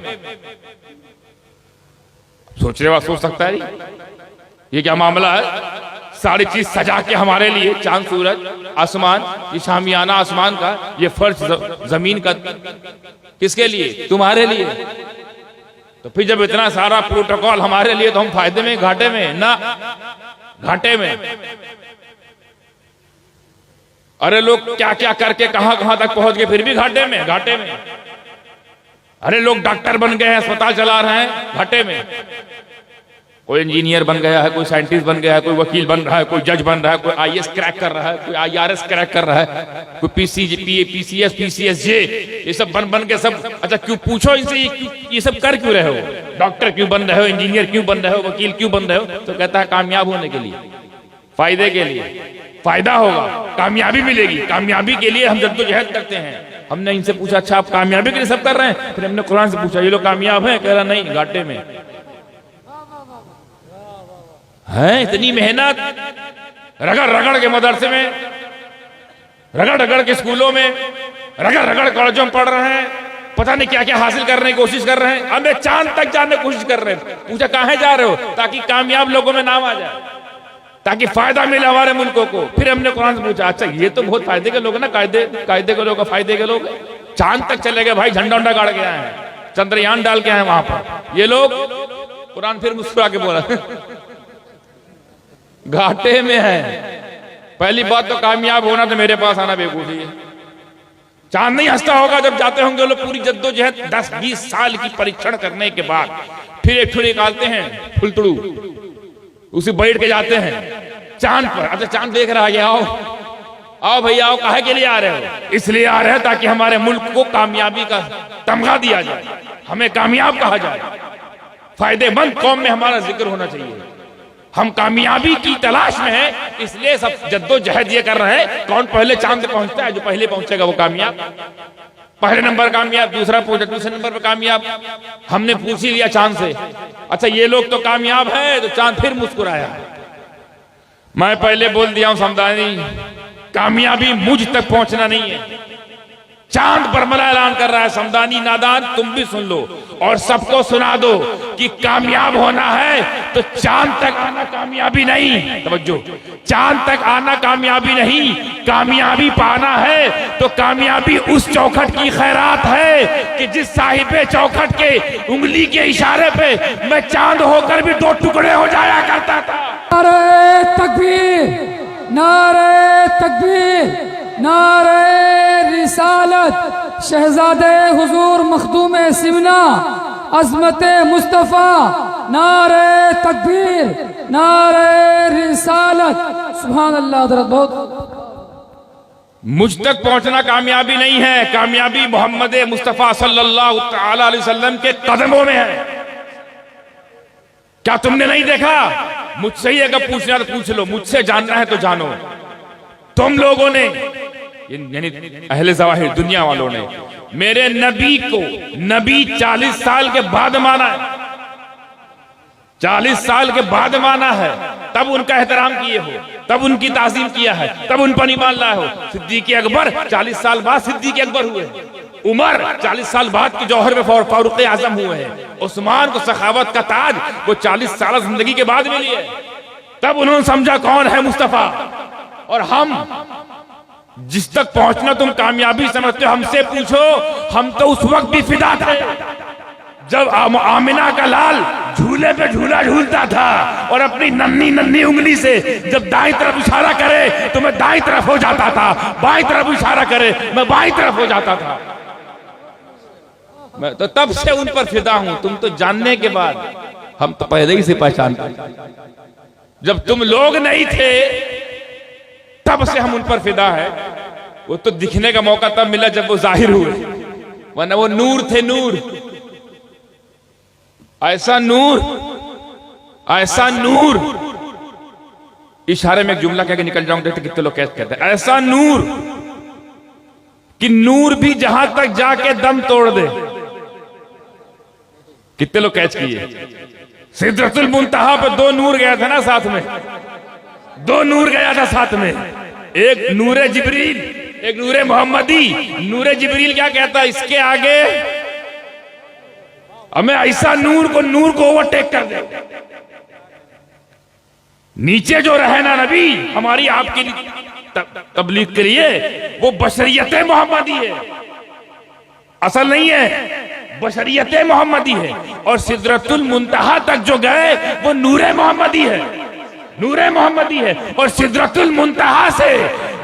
सोचने वाला सोच सकता है ये क्या मामला है? सारी चीज सजा के हमारे लिए, चांद सूरज आसमान, ये शामियाना आसमान का, ये फर्श जमीन का, किसके लिए? तुम्हारे लिए। तो फिर जब इतना सारा प्रोटोकॉल हमारे लिए, तो हम फायदे में घाटे में? ना, घाटे में। अरे लोग क्या क्या करके कहां कहां तक पहुंच गए, फिर भी घाटे में, घाटे में। अरे लोग डॉक्टर बन गए हैं, अस्पताल चला रहे हैं, घाटे में। कोई इंजीनियर बन गया है, कोई साइंटिस्ट बन गया है, कोई वकील बन रहा है, कोई जज बन रहा है, कोई आईएएस क्रैक कर रहा है, कोई आईआरएस क्रैक कर रहा है, कोई पीसीएस, पीसीएसजे, ये सब बन के सब। अच्छा, क्यों पूछो इनसे ये सब कर क्यों रहे हो? डॉक्टर क्यों बन रहे हो, इंजीनियर क्यों बन रहे हो, वकील क्यों बन रहे हो? तो कहता है कामयाब होने के लिए, फायदे के लिए, फायदा होगा, कामयाबी मिलेगी, कामयाबी के लिए हम जद्दोजहद करते हैं। हमने इनसे पूछा अच्छा आप कामयाबी के लिए सब कर रहे हैं? फिर हमने कुरान से पूछा ये लोग कामयाब हैं? कह रहा नहीं, घाटे में है। इतनी मेहनत, रगड़ रगड़ के मदरसे में, रगड़ रगड़ के स्कूलों में, रगड़ रगड़ कॉलेजों में पढ़ रहे हैं, पता नहीं क्या क्या हासिल करने की कोशिश कर रहे हैं, हमें चांद तक जाने की कोशिश कर रहे हैं। पूछा कहां जा रहे हो? ताकि कामयाब लोगों में नाम आ जाए, ताकि फायदा मिले हमारे मुल्कों को। फिर हमने कुरान से पूछा अच्छा ये तो बहुत फायदे के लोग हैं ना, कायदे के लोग, फायदे के लोग, चांद तक चले गए भाई, झंडा उंडा गाड़ के आए हैं, चंद्रयान डाल के आए वहां पर ये लोग। कुरान फिर मुस्कुरा के बोला घाटे में है। पहली बात तो कामयाब होना तो मेरे पास आना बेवकूफी है। चांद नहीं हंसता होगा जब जाते होंगे लोग पूरी जद्दोजहद 10-20 साल की परीक्षण करने के बाद फिर एक ठुड़ी निकालते हैं फुलतड़ू, उसे बैठ के जाते हैं चांद पर। अच्छा चांद देख रहा है, आओ भैया आओ, काहे के लिए आ रहे हो? इसलिए आ रहे हैं ताकि हमारे मुल्क को कामयाबी का तमगा दिया जाए, हमें कामयाब कहा जाए, फायदेमंद कौम में हमारा जिक्र होना चाहिए। हम कामयाबी की तलाश में हैं, इसलिए सब जद्दोजहद ये कर रहे हैं कौन पहले चांद पे पहुंचता है, जो पहले पहुंचेगा वो कामयाब। पहले नंबर कामयाब, दूसरा पहुंचा, दूसरे नंबर पर कामयाब। हमने पूछ ही लिया चांद से, अच्छा ये लोग तो कामयाब है, तो चांद फिर मुस्कुराया। मैं पहले बोल दिया हूं समझानी, कामयाबी मुझ तक पहुंचना नहीं है, चांद पर मला ऐलान कर रहा है। समदानी नादान तुम भी सुन लो और सबको सुना दो कि कामयाब होना है तो चांद तक आना कामयाबी नहीं। तवज्जो, चांद तक आना कामयाबी नहीं, कामयाबी पाना है तो कामयाबी उस चौखट की खैरात है कि जिस साहिबे चौखट के उंगली के इशारे पे मैं चांद होकर भी दो टुकड़े हो जाया करता था। नारे तकबीर, नारे तकबीर, नारे रिसालत, शहजादे हुजूर मखदूम सिमना अजमत मुस्तफ़ा, नारे तकबीर, नारे रिसालत, सुभान अल्लाह। हज़रत बहुत मुझ तक पहुंचना कामयाबी नहीं है, कामयाबी मोहम्मद मुस्तफ़ा सल्लल्लाहु तआला अलैहि वसल्लम के कदमों में है। क्या तुमने नहीं देखा? मुझसे ही अगर पूछना तो पूछ लो, मुझसे जानना है तो जानो। तुम लोगों ने यानी अहले ज़वाहिर दुनिया वालों ने मेरे नबी को नबी 40 साल के बाद माना है, 40 साल के बाद माना है, तब उनका एहतराम किए हो, तब उनकी ताज़ीम किया है, तब उन पर ईमान लाए हो। सिद्दीक़ अकबर 40 साल बाद सिद्दीक़ अकबर हुए, उमर 40 साल बाद के जौहर में फारूक आजम हुए हैं, उस्मान को सखावत का ताज वो 40 साल जिंदगी के बाद मिली है, तब उन्होंने समझा कौन है मुस्तफा। और हम जिस तक पहुंचना तुम कामयाबी समझते हो, हमसे पूछो, हम तो उस वक्त भी फिदा थे जब आमिना का लाल झूले पे झूला झूलता था और अपनी नन्ही नन्ही उंगली से जब दाईं तरफ इशारा करे तो मैं दाईं तरफ हो जाता था, बाईं तरफ इशारा करे मैं बाईं तरफ हो जाता था। मैं तो तब से उन पर फिदा हूं। तुम तो जानने के बाद, हम तो पहले ही से पहचानते, जब तुम लोग नहीं थे तब से हम उन पर फिदा है। वो तो दिखने का मौका तब मिला जब वो जाहिर हुए, वरना वो नूर थे, नूर, ऐसा नूर, ऐसा नूर। इशारे में एक जुमला कह के निकल जाऊं, देखते कितने लोग कैसे कहते हैं, ऐसा नूर कि नूर भी जहां तक जाके दम तोड़ दे। कितने लोग कैच किए? सिदरतुल मुंतहा पे 2 नूर गया था ना साथ में, 2 नूर गया था साथ में, एक नूरे जिब्रील, एक नूरे मोहम्मदी। नूरे जिब्रील क्या कहता, इसके आगे हमें ऐसा नूर को ओवरटेक कर दे। नीचे जो रहे ना नबी हमारी आपकी तबलीग के लिए, वो बशरियत मोहम्मदी है, असल नहीं है, बशरियत मोहम्मदी है। और सिदरतुल मुंतहा तक जो गए वो नूरे मोहम्मदी है, नूरे मोहम्मदी है। और सिदरतुल मुंतहा से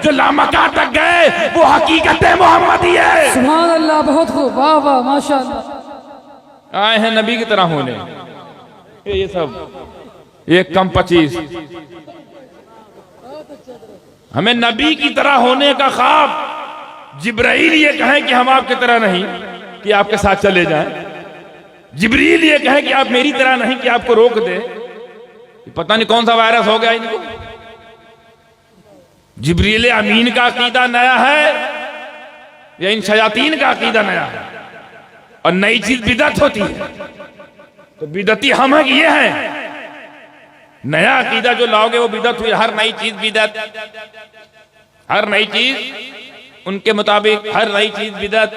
जो लामका तक गए वो हकीकत मोहम्मदी है। सुभान अल्लाह, बहुत खूब, वाह वाह, माशाअल्लाह। आए हैं नबी की तरह होने, ये सब ये कम 25, हमें नबी की तरह होने का ख्वाब। जिब्राइल ये कहें कि हम आपकी तरह नहीं कि आपके साथ चले जाएं, जिब्रील ये कहें कि आप मेरी तरह नहीं कि आपको रोक दे। पता नहीं कौन सा वायरस हो गया इनको। जिब्रील अमीन का अकीदा नया है या इन शयातीन का अकीदा नया है? और नई चीज बिदअत होती है तो बिदअती हम है कि ये है? नया अकीदा जो लाओगे वो बिदअत हुई। हर नई चीज बिदअत, हर नई चीज उनके मुताबिक, हर नई चीज बिदअत।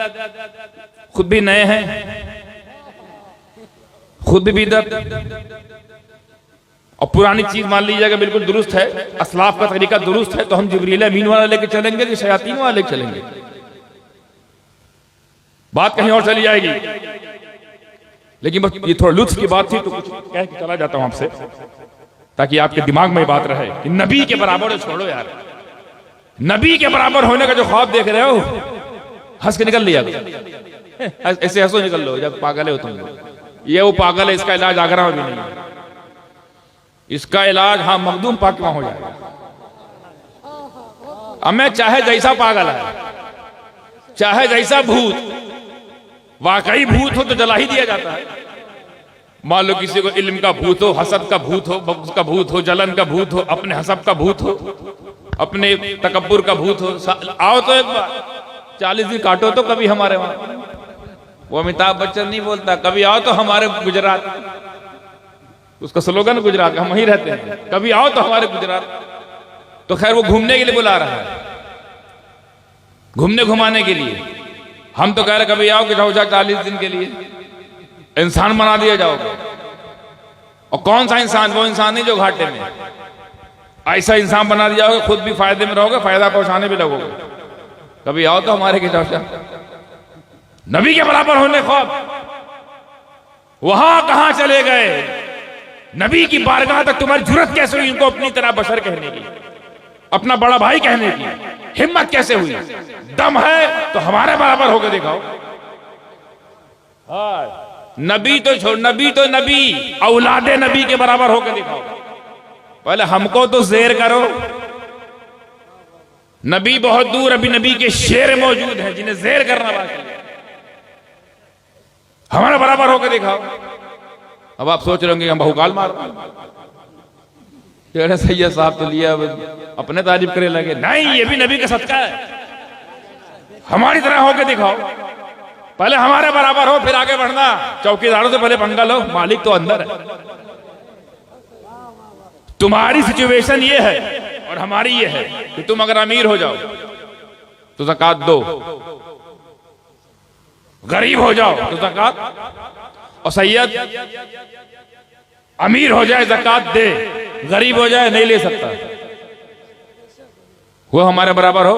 खुद भी नए हैं, खुद भी बिदअत। और पुरानी चीज मान लीजिएगा बिल्कुल दुरुस्त है, असलाफ का तरीका दुरुस्त है, तो हम जिब्रील अमीन वाला लेके चलेंगे कि शयातीन वाला लेके चलेंगे? बात कहीं और चली जाएगी। लेकिन बस ये थोड़ा लुत्फ की बात थी तो कुछ कह के चला जाता हूं आपसे, ताकि आपके दिमाग में बात रहे कि नबी के बराबर छोड़ो यार। नबी के बराबर होने का जो ख्वाब देख रहे हो, हंस के निकल लिया, ऐसे हंसो निकल लो जब पागल है हो तुम। ये वो पागल है, इसका इलाज आगरा में भी नहीं है। इसका इलाज हाँ मखदूम पाक में हो जाएगा। हमें चाहे जैसा पागल है, चाहे जैसा भूत, वाकई भूत हो तो जला ही दिया जाता है। मान लो किसी को इल्म का भूत हो, हसद का भूत हो, बग़्ज़ का भूत हो, जलन का भूत हो, अपने हसब का भूत हो, अपने तकब्बुर का भूत हो, आओ तो एक बार 40 दिन काटो तो कभी हमारे वहां। वो अमिताभ बच्चन नहीं बोलता, कभी आओ तो हमारे गुजरात, उसका स्लोगन गुजरात, हम वहीं रहते हैं, कभी आओ तो हमारे गुजरात। तो खैर वो घूमने के लिए बुला रहा है, घूमने घुमाने के लिए। हम तो कह रहे कभी आओ कि जाओ 40 दिन के लिए इंसान बना दिया जाओगे। और कौन सा इंसान? वो इंसान नहीं जो घाटे में। ऐसा इंसान बना दिया जाओगे, खुद भी फायदे में रहोगे, फायदा पहुंचाने भी लगोगे। कभी आओ तो हमारे के चौचा नबी के बराबर होने ख्वाब वहां कहां चले गए? नबी की बारगाह तक तुम्हारी जुर्रत कैसे हुई इनको अपनी तरह बशर कहने की, अपना बड़ा भाई कहने की हिम्मत कैसे हुई? दम है तो हमारे बराबर होकर दिखाओ। नबी तो नबी औलादे नबी के बराबर होकर दिखाओ। पहले हमको तो शेर करो। नबी बहुत दूर, अभी नबी के शेर मौजूद हैं जिन्हें शेर करना बाकी है। हमारे बराबर होकर दिखाओ। अब आप सोच रहे होंगे हम बहुकाल मार रहे सैयद साहब तो लिया अपने तारीफ करे लगे। नहीं, ये भी नबी का सदका है। हमारी तरह होकर दिखाओ। पहले हमारे बराबर हो फिर आगे बढ़ना। चौकीदारों से पहले पंगा लो, मालिक तो अंदर है। तुम्हारी सिचुएशन ये है और हमारी ये है कि तुम अगर अमीर हो जाओ तो ज़कात दो, गरीब हो जाओ तो ज़कात, और सैयद अमीर हो जाए ज़कात दे, गरीब हो जाए नहीं ले सकता। वो हमारे बराबर हो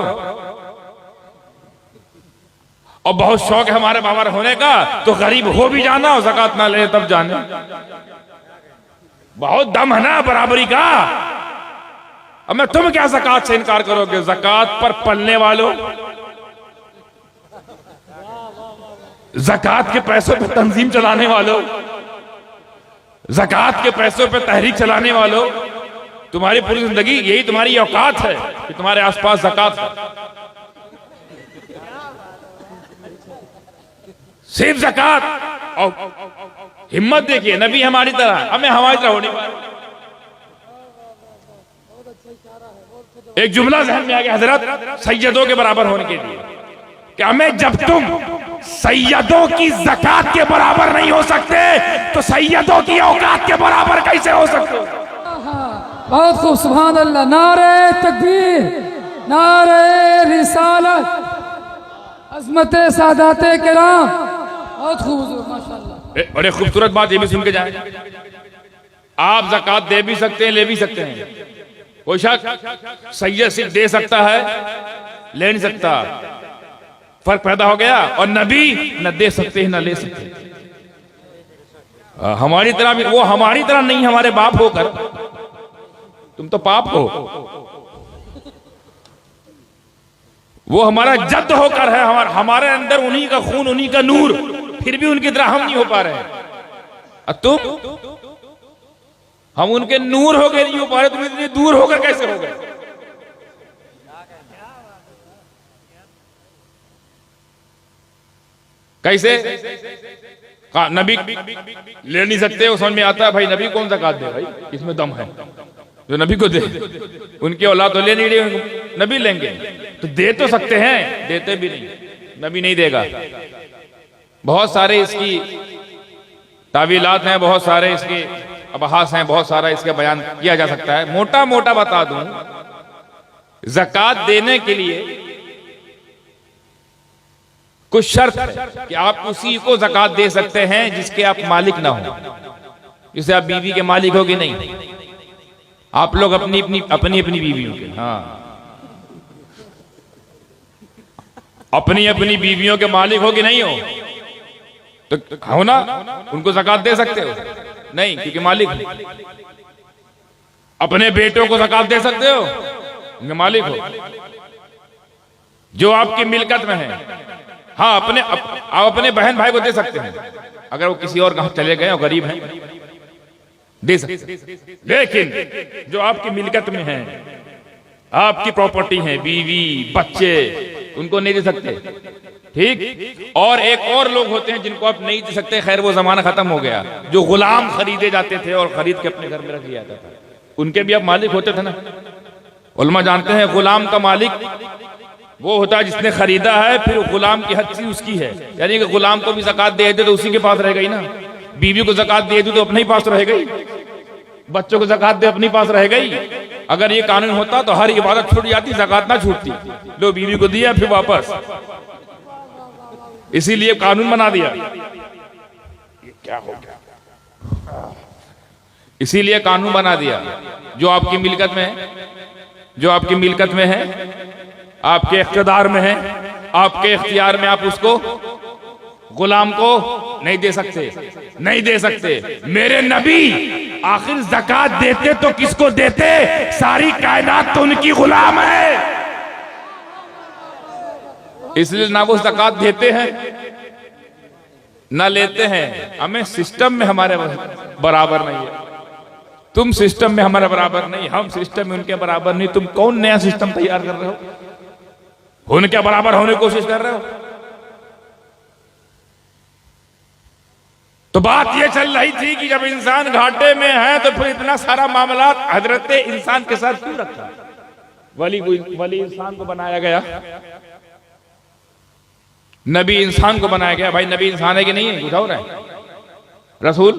और बहुत शौक है हमारे बराबर होने का तो गरीब हो भी जाना और ज़कात ना ले तब जाने। बहुत दम है ना बराबरी का। अब मैं तुम क्या ज़कात से इनकार करोगे? ज़कात पर पलने वालों, ज़कात के पैसों पे तंजीम चलाने वालों, ज़कात के पैसों पे तहरीक चलाने वालों, तुम्हारी पूरी जिंदगी यही तुम्हारी औकात है कि तुम्हारे आसपास ज़कात है। सिर्फ ज़कात। और हिम्मत देखिए, नबी हमारी तरह, हमें हमारी तरह होने वाले। एक जुमला ज़हन में आ गया हजरत, सैयदों के बराबर होने के लिए कि हमें, जब तुम सैयदों की ज़कात के बराबर नहीं हो सकते तो सैयदों की औकात के बराबर कैसे हो सकते? बहुत खूब, सुभान अल्लाह। नारे तकबीर, नारे रिसालत, अज़मत सादाते किराम। बहुत खूब हुज़ूर, माशाअल्लाह। और एक खूबसूरत बात ये भी सुन के जाए, आप ज़कात दे भी सकते हैं, ले भी सकते हैं, कोई शक। सैयद सिर्फ दे सकता है, ले नहीं सकता। फर्क पैदा हो गया। और नबी न दे सकते हैं न ले सकते। हमारी तरह भी, वो हमारी तरह नहीं, हमारे बाप होकर तुम तो पाप हो। वो हमारा जद होकर है, हमारे अंदर उन्हीं का खून, उन्हीं का नूर, फिर भी उनकी तरह हम नहीं हो पा रहे हैं। तुम, हम उनके नूर हो गए नहीं हो पा रहे, तुम इतनी दूर होकर कैसे हो गए? कैसे? नबी ले नहीं सकते, वो समझ में आता है भाई नबी कौन ज़कात दे, भाई इसमें दम है जो नबी को दे। उनकी औलाद तो ले नहीं रही, नबी लेंगे तो दे तो सकते हैं, देते भी नहीं, नबी नहीं देगा। बहुत सारे इसकी तावीलात हैं, बहुत सारे इसके अबहास हैं, बहुत सारा इसका बयान किया जा सकता है। मोटा मोटा बता दूं, ज़कात देने के लिए कुछ शर्त है कि आप उसी को ज़कात दे सकते हैं जिसके आप मालिक ना हो। जैसे आप बीवी के मालिक हो कि नहीं, आप लोग अपनी अपनी बीवियों के, हाँ, अपनी अपनी बीवियों के मालिक हो कि नहीं हो? तो हो ना, उनको ज़कात दे सकते हो? नहीं, क्योंकि मालिक हो। अपने बेटों को ज़कात दे सकते हो? उनके मालिक हो, जो आपकी मिल्कत में है। हाँ, आप अपने बहन भाई को दे सकते हैं अगर वो किसी और गांव चले गए और गरीब हैं, दे सकते। लेकिन जो आपकी मिल्कत में है, आपकी प्रॉपर्टी है, बीवी बच्चे, उनको नहीं दे सकते। ठीक। और एक और लोग होते हैं जिनको आप नहीं दे सकते, खैर वो जमाना खत्म हो गया, जो गुलाम खरीदे जाते थे और खरीद के अपने घर में रख लिया जाता था, उनके भी आप मालिक होते थे ना। उलमा जानते हैं गुलाम का मालिक वो होता है जिसने खरीदा है, फिर गुलाम की हद सी उसकी है, यानी कि गुलाम को भी ज़कात दे दे तो उसी के पास रह गई ना। बीवी को ज़कात दे दे तो अपने ही पास रह गई, बच्चों को ज़कात दे अपने पास रह गई। अगर ये कानून होता तो हर इबादत छूट जाती, ज़कात ना छूटती। लो बीवी को दिया फिर वापस, इसीलिए कानून बना दिया। ये क्या हो गया? इसीलिए कानून बना दिया, जो आपकी मिल्कत में है, जो आपकी मिल्कत में है, आपके इख्तियार में है, आपके इख्तियार में, आप उसको गुलाम को नहीं दे सकते, नहीं दे सकते। मेरे नबी आखिर ज़कात देते तो किसको देते? सारी कायनात तो उनकी गुलाम है, इसलिए ना वो ज़कात देते हैं ना लेते हैं। हमें सिस्टम में हमारे बराबर नहीं है। तुम सिस्टम में हमारे बराबर नहीं, हम सिस्टम में उनके बराबर नहीं। तुम कौन नया सिस्टम तैयार कर रहे हो? उनके बराबर होने की कोशिश कर रहे हो। तो बात यह चल रही थी कि जब इंसान घाटे में है तो फिर इतना सारा मामला हजरत इंसान के साथ क्यों रखा? वली इंसान को बनाया गया, नबी इंसान को बनाया गया। भाई नबी इंसान है कि नहीं है? कुछ और है रसूल?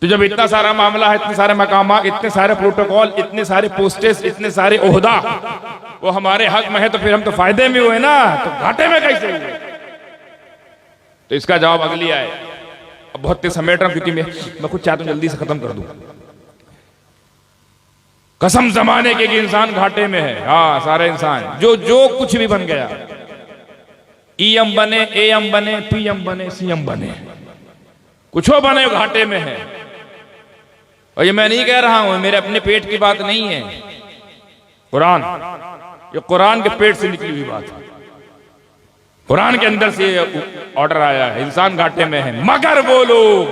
तो जब इतना सारा मामला है, इतने सारे मकामात, इतने सारे प्रोटोकॉल, इतने सारे पोस्टेस, इतने सारे ओहदा वो हमारे हक में है, तो फिर हम तो फायदे में हुए ना, तो घाटे में कैसे हुए? तो इसका जवाब अगली आए। अब बहुत तेज समेट रहा हूं क्योंकि मैं खुद चाहता हूं जल्दी से खत्म कर दूं। कसम जमाने के कि इंसान घाटे में है। हाँ, सारे इंसान जो कुछ भी बन गया, ईएम बने, एएम बने, पीएम बने, सीएम बने, कुछ बने घाटे में है। और ये मैं नहीं कह रहा हूं, मेरे अपने पेट की बात नहीं है, कुरान, ये कुरान के पेट से निकली हुई बात है। कुरान के अंदर से ऑर्डर आया है, इंसान घाटे में है। मगर वो लोग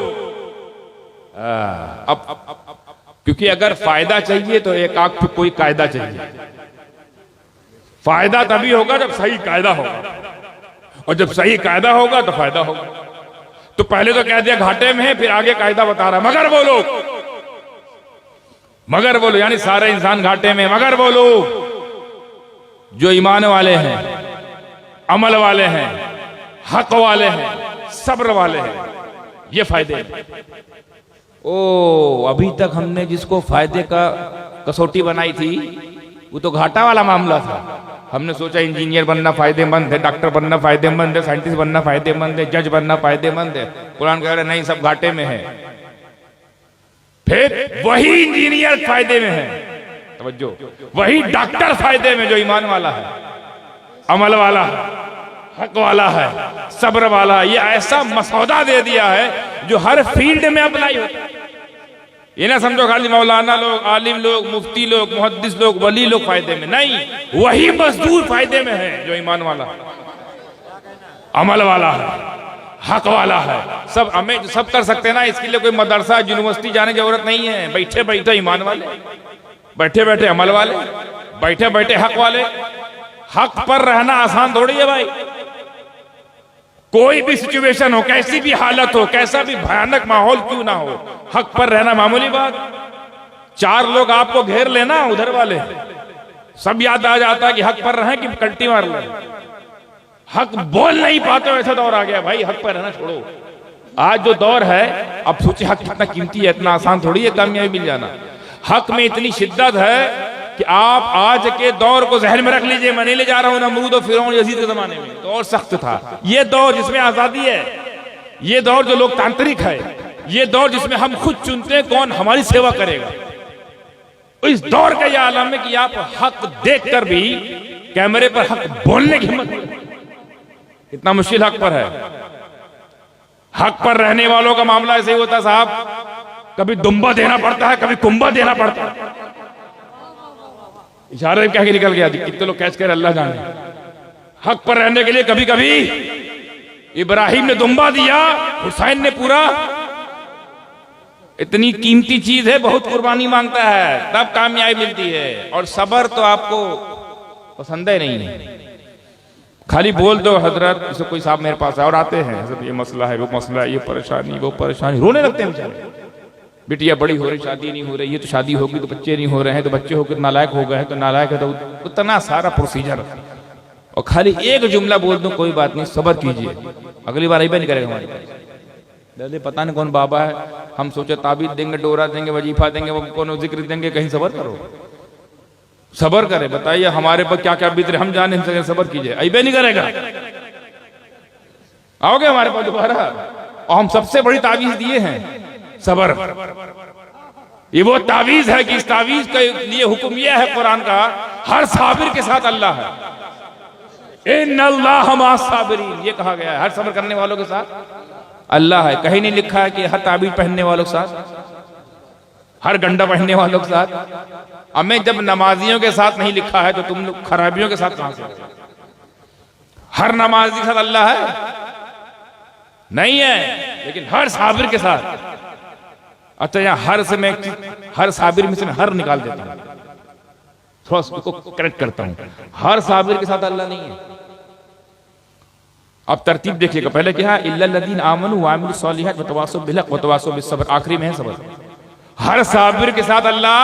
अब क्योंकि अगर फायदा चाहिए तो एक आंख पे कोई कायदा चाहिए। फायदा तभी होगा जब सही कायदा होगा, और जब सही कायदा होगा तो फायदा होगा। तो पहले तो कह दिया घाटे में है, फिर आगे कायदा बता रहा। मगर वो लोग, मगर वो लोग यानी सारे इंसान घाटे में। मगर वो लोग जो ईमान वाले हैं, अमल वाले हैं, हक वाले हैं, सब्र वाले हैं, ये फायदे। ओ अभी तक हमने जिसको फायदे का कसौटी बनाई थी वो तो घाटा वाला मामला था। हमने सोचा इंजीनियर बनना फायदेमंद है, डॉक्टर बनना फायदेमंद है, साइंटिस्ट बनना फायदेमंद है, जज बनना फायदेमंद है। कुरान कह रहा है नहीं, सब घाटे में है। फिर वही इंजीनियर फायदे में है, तवज्जो, वही डॉक्टर फायदे में जो ईमान वाला है, अमल वाला है, हक वाला है, सब्र वाला है। ये ऐसा मसौदा दे दिया है जो हर फील्ड में अप्लाई होता है। ये ना समझो खाली मौलाना लोग, आलिम लोग, मुफ्ती लोग, मुहद्दिस लोग, वली लोग फायदे में नहीं, वही मजदूर फायदे में है जो ईमान वाला है, अमल वाला है, हक वाला है। सब हमें सब कर सकते हैं ना, इसके लिए कोई मदरसा यूनिवर्सिटी जाने की जरूरत नहीं है। बैठे बैठे ईमान वाले, बैठे बैठे अमल वाले, बैठे बैठे हक वाले। हक पर रहना आसान थोड़ी है भाई। कोई भी सिचुएशन हो, कैसी भी हालत हो, कैसा भी भयानक माहौल क्यों ना हो, हक पर रहना मामूली बात। चार लोग आपको घेर लेना, उधर वाले सब याद आ जाता है कि हक पर रहे कि कल्टी मार ले। हक बोल नहीं पाते, ऐसा दौर आ गया भाई। हक पर रहना छोड़ो। आज जो दौर है, अब सोचे हक कितना कीमती है, इतना आसान थोड़ी है कामयाबी मिल जाना। हक में इतनी शिद्दत है कि आप आज के दौर को जहन में रख लीजिए। मैं नहीं ले जा रहा हूं नमरूद और फिरौन यजीद के जमाने में, दौर सख्त था। ये दौर जिसमें आजादी है, ये दौर जो लोकतांत्रिक है, ये दौर जिसमें हम खुद चुनते हैं कौन हमारी सेवा करेगा। इस दौर का यह आलम है कि आप हक देखकर भी कैमरे पर हक बोलने की हिम्मत नहीं। कितना मुश्किल हक पर है। हक पर रहने वालों का मामला ऐसे ही होता साहब, कभी दुम्बा देना पड़ता है, कभी कुंबा देना पड़ता है। इशारे कह के निकल गया, कितने लोग कैच कर अल्लाह जाने। हक पर रहने के लिए कभी कभी इब्राहिम ने दुम्बा दिया, हुसैन ने पूरा। इतनी कीमती चीज है, बहुत कुर्बानी मांगता है, तब कामयाबी मिलती है। और सबर तो आपको पसंद ही नहीं है। खाली बोल दो हजरत, जैसे कोई साहब मेरे पास है और आते हैं, हजरत ये मसला है, वो मसला है, ये परेशानी, वो परेशानी, रोने लगते हैं बेचारे। बिटिया बड़ी हो रही, शादी नहीं हो रही, ये तो शादी होगी तो बच्चे नहीं हो रहे हैं, तो बच्चे होकर नालायक हो गए हैं, तो नालायक है, तो उतना सारा प्रोसीजर। और खाली एक जुमला बोल दूं, कोई बात नहीं, सब्र कीजिए, अगली बार ऐसा नहीं करेगा हमारे पास। पता नहीं कौन बाबा है, हम सोचे ताबीज देंगे, डोरा देंगे, वजीफा देंगे, वो कौन जिक्र देंगे, कहीं सब्र करो, सब्र करे। बताइए हमारे पर क्या क्या बीत रहे हम जाने, सब्र कीजिए, ऐसा नहीं करेगा। आओगे हमारे पास दोबारा? और हम सबसे बड़ी तावीज दिए हैं सबर। ये वो तावीज है कि इस तावीज के लिए हुक्म यह है कुरान का, हर साबिर के साथ अल्लाह है। इन्नल्लाह मअस साबिरीन, ये कहा गया है, हर सबर करने वालों के साथ अल्लाह है। कहीं नहीं लिखा है कि हर ताबीज पहनने वालों के साथ, हर गंडा पहनने वालों के साथ। हमें जब नमाजियों के साथ नहीं लिखा है तो तुम लोग खराबियों के साथ कहां से? हर नमाजी के साथ अल्लाह है नहीं है, लेकिन हर साबिर के साथ। अच्छा, यहां हर से मैं हर साबिर में से मैं हर निकाल देता हूं, थोड़ा उसको करेक्ट करता हूं। हर साबिर के साथ अल्लाह नहीं है। अब तरतीब देखिएगा, पहले क्या है? इल्लल्लज़ीना आमनू व अमिलुस सालिहात व तवासौ बिल हक़ व तवासौ बिस सब्र, आखिरी में है सब्र। हर साबिर के साथ अल्लाह।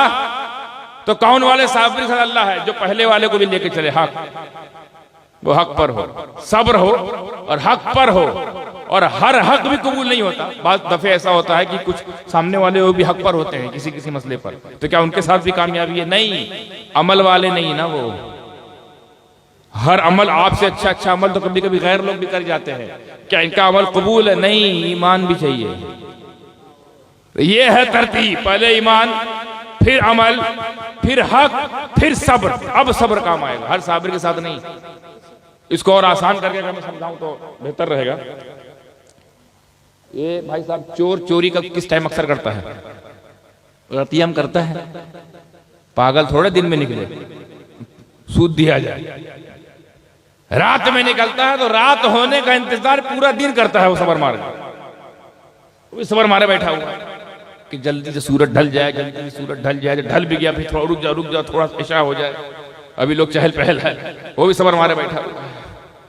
तो कौन वाले साबिर के साथ अल्लाह है? जो पहले वाले को भी लेके चले, हक, वो हक पर हो, सब्र हो और हक पर हो। और हर हक भी कबूल नहीं होता। बात दफे ऐसा होता है कि कुछ सामने वाले वो भी हक पर होते हैं किसी किसी मसले पर, तो क्या उनके साथ भी कामयाबी है? नहीं, अमल वाले नहीं ना वो। हर अमल आपसे अच्छा अमल तो कभी कभी गैर लोग भी कर जाते हैं, क्या इनका अमल कबूल है? नहीं, ईमान भी चाहिए। तो ये है तरतीब, पहले ईमान, फिर अमल, फिर हक, फिर सब्र। अब सब्र काम आएगा, हर साबिर के साथ नहीं। इसको और आसान करके अगर मैं समझाऊं तो बेहतर रहेगा। ये भाई साहब, चोर चोरी का किस टाइम अक्सर करता है? रतियम करता है। पागल थोड़े दिन में निकले, सूद दिया जाए। रात में निकलता है तो रात होने का इंतजार पूरा दिन करता है वो सबर मार के। वो भी सबर मारे बैठा हुआ है कि जल्दी से सूरज ढल जाए, जल्दी से सूरज ढल जाए। ढल भी गया, फिर थोड़ा रुक जाओ, थोड़ा इशा हो जाए, अभी लोग चहल पहल है। वो भी सबर मारे बैठा हुआ है।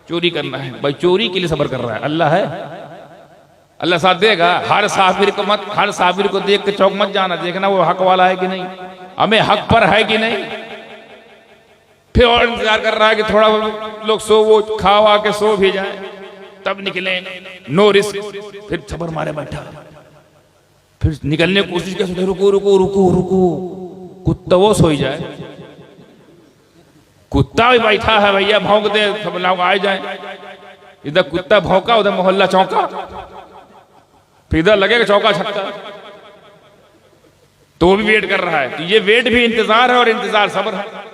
चोरी करना है भाई, चोरी के लिए सबर कर रहा है। अल्लाह है, अल्लाह साथ देगा। हर साबिर को मत, हर साबिर को देख के चौक मत जाना, देखना वो हक वाला है कि नहीं, हमें हक पर है कि नहीं। फिर और इंतजार कर रहा है कि थोड़ा लोग सो, वो खा वा के सो भी जाए तब निकले, नो रिस्क। फिर सबर मारे बैठा, फिर निकलने की कोशिश करते, रुको रुको रुको रुको, कुत्ता वो सो जाए। कुत्ता भी बैठा है भैया, भौंक दे, सब लोग आ जाए। इधर कुत्ता भौंका, उधर मोहल्ला चौंका, फिर इधर लगेगा चौका छक्का, तो वो भी वेट कर रहा है। तो ये वेट भी इंतजार है और इंतजार सब्र है।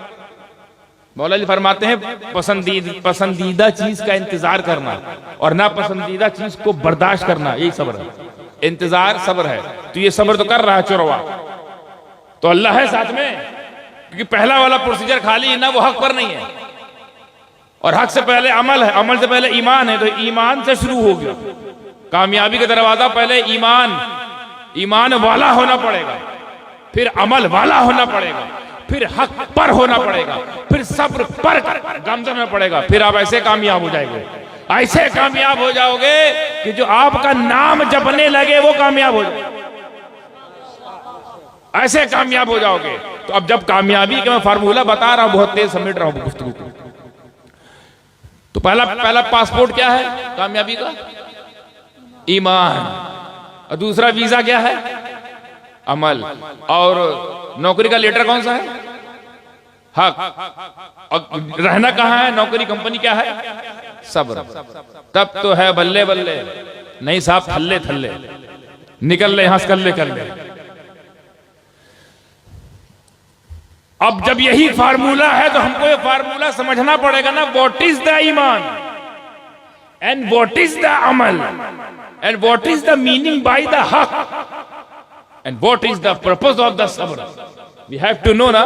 मौला जी फरमाते हैं पसंदीदा चीज का इंतजार करना और ना पसंदीदा चीज को बर्दाश्त करना, यही सब्र है। इंतजार सब्र है। तो ये सब्र तो कर रहा है चोरवा, तो अल्लाह है साथ में, क्योंकि पहला वाला प्रोसीजर खाली है ना, वो हक पर नहीं है। और हक से पहले अमल है, अमल से पहले ईमान है, तो ईमान से शुरू हो गया कामयाबी का दरवाजा। पहले ईमान वाला होना पड़ेगा, फिर अमल वाला होना पड़ेगा, फिर हक पर होना पड़ेगा, फिर सब्र पर गमजन में पड़ेगा। फिर आप ऐसे कामयाब हो जाएंगे, ऐसे कामयाब हो जाओगे कि जो आपका नाम जपने लगे वो कामयाब हो जाए। ऐसे कामयाब हो जाओगे। तो अब जब कामयाबी का मैं फार्मूला बता रहा हूं, बहुत तेज समेट रहा हूं गुफ्तगू को, तो पहला पासपोर्ट क्या है कामयाबी का? ईमान। और दूसरा वीजा क्या है? अमल। और नौकरी का लेटर कौन सा है? हक। और रहना कहां है? नौकरी कंपनी क्या है? सब्र। तब तो है बल्ले बल्ले, नहीं साहब थल्ले थल्ले, निकल ले यहां से, कर ले। अब जब यही फार्मूला है तो हमको ये फार्मूला समझना पड़ेगा ना, व्हाट इज द ईमान एंड व्हाट इज द अमल and what is the meaning by the हक and what is the purpose of the सब्र। वी हैव टू नो ना,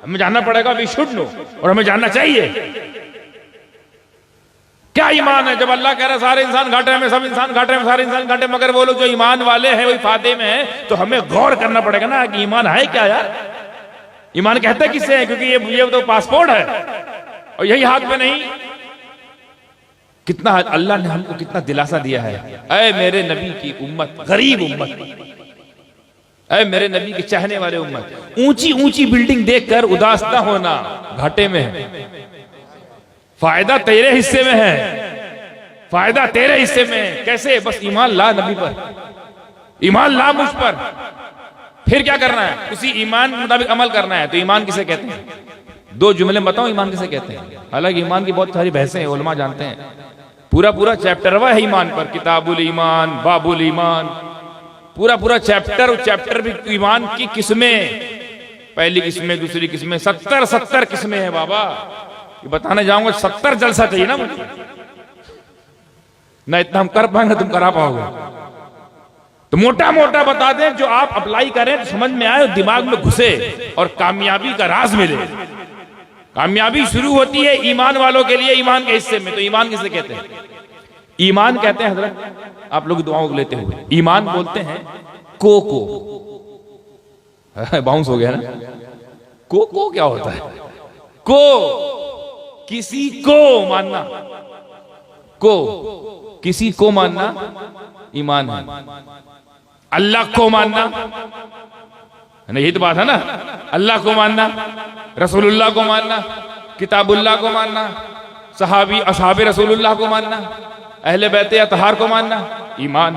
हमें जानना पड़ेगा, वी शुड नो, और हमें जानना चाहिए क्या ईमान है। जब अल्लाह कह रहा है सारे इंसान घाटे में, सब इंसान घाटे में, सारे इंसान घाटे, मगर वो लोग जो ईमान वाले हैं वही फायदे में है, तो हमें गौर करना पड़ेगा ना कि ईमान है क्या यार। ईमान कहते किससे है? क्योंकि ये तो पासपोर्ट है और यही हाथ में नहीं। कितना अल्लाह ने हमको कितना दिलासा दिया है। ऐ मेरे नबी की उम्मत, गरीब उम्मत, ऐ मेरे नबी के चाहने वाले उम्मत, ऊंची ऊंची बिल्डिंग देखकर उदास ना होना, घाटे में है। फायदा तेरे हिस्से में है, फायदा तेरे हिस्से में है। कैसे? बस ईमान ला नबी पर, ईमान ला मुझ पर, फिर क्या करना है? उसी ईमान के मुताबिक अमल करना है। तो ईमान किसे कहते हैं? दो जुमले बताओ ईमान किसे कहते हैं। हालांकि ईमान की बहुत सारी बहसें हैं, उलमा जानते हैं, पूरा पूरा चैप्टर हुआ है ईमान पर, किताबुल ईमान, बाबुल ईमान, पूरा पूरा चैप्टर। और चैप्टर भी ईमान की किस्में, पहली किस्में, दूसरी किस्में, 70 किस्में हैं बाबा। ये बताने जाऊंगा 70 जलसा चाहिए ना मुझे, ना इतना हम कर पाएंगे तुम करा पाओगे। तो मोटा मोटा बता दें, जो आप अप्लाई करें तो समझ में आए, दिमाग में घुसे और कामयाबी का राज मिले। कामयाबी शुरू होती है ईमान वालों के लिए, ईमान के हिस्से में। तो ईमान किसे कहते हैं? ईमान कहते हैं हजरत, आप लोग दुआओं को लेते हुए, ईमान बोलते हैं को बाउंस हो गया ना। को क्या होता है? को किसी को मानना, को किसी को मानना ईमान है। अल्लाह को मानना, यही तो बात है ना। अल्लाह को मानना, रसूलुल्लाह को मानना, किताबुल्लाह को मानना, सहाबी असहाबे रसूलुल्लाह को मानना, अहले बैत अतहार को मानना ईमान।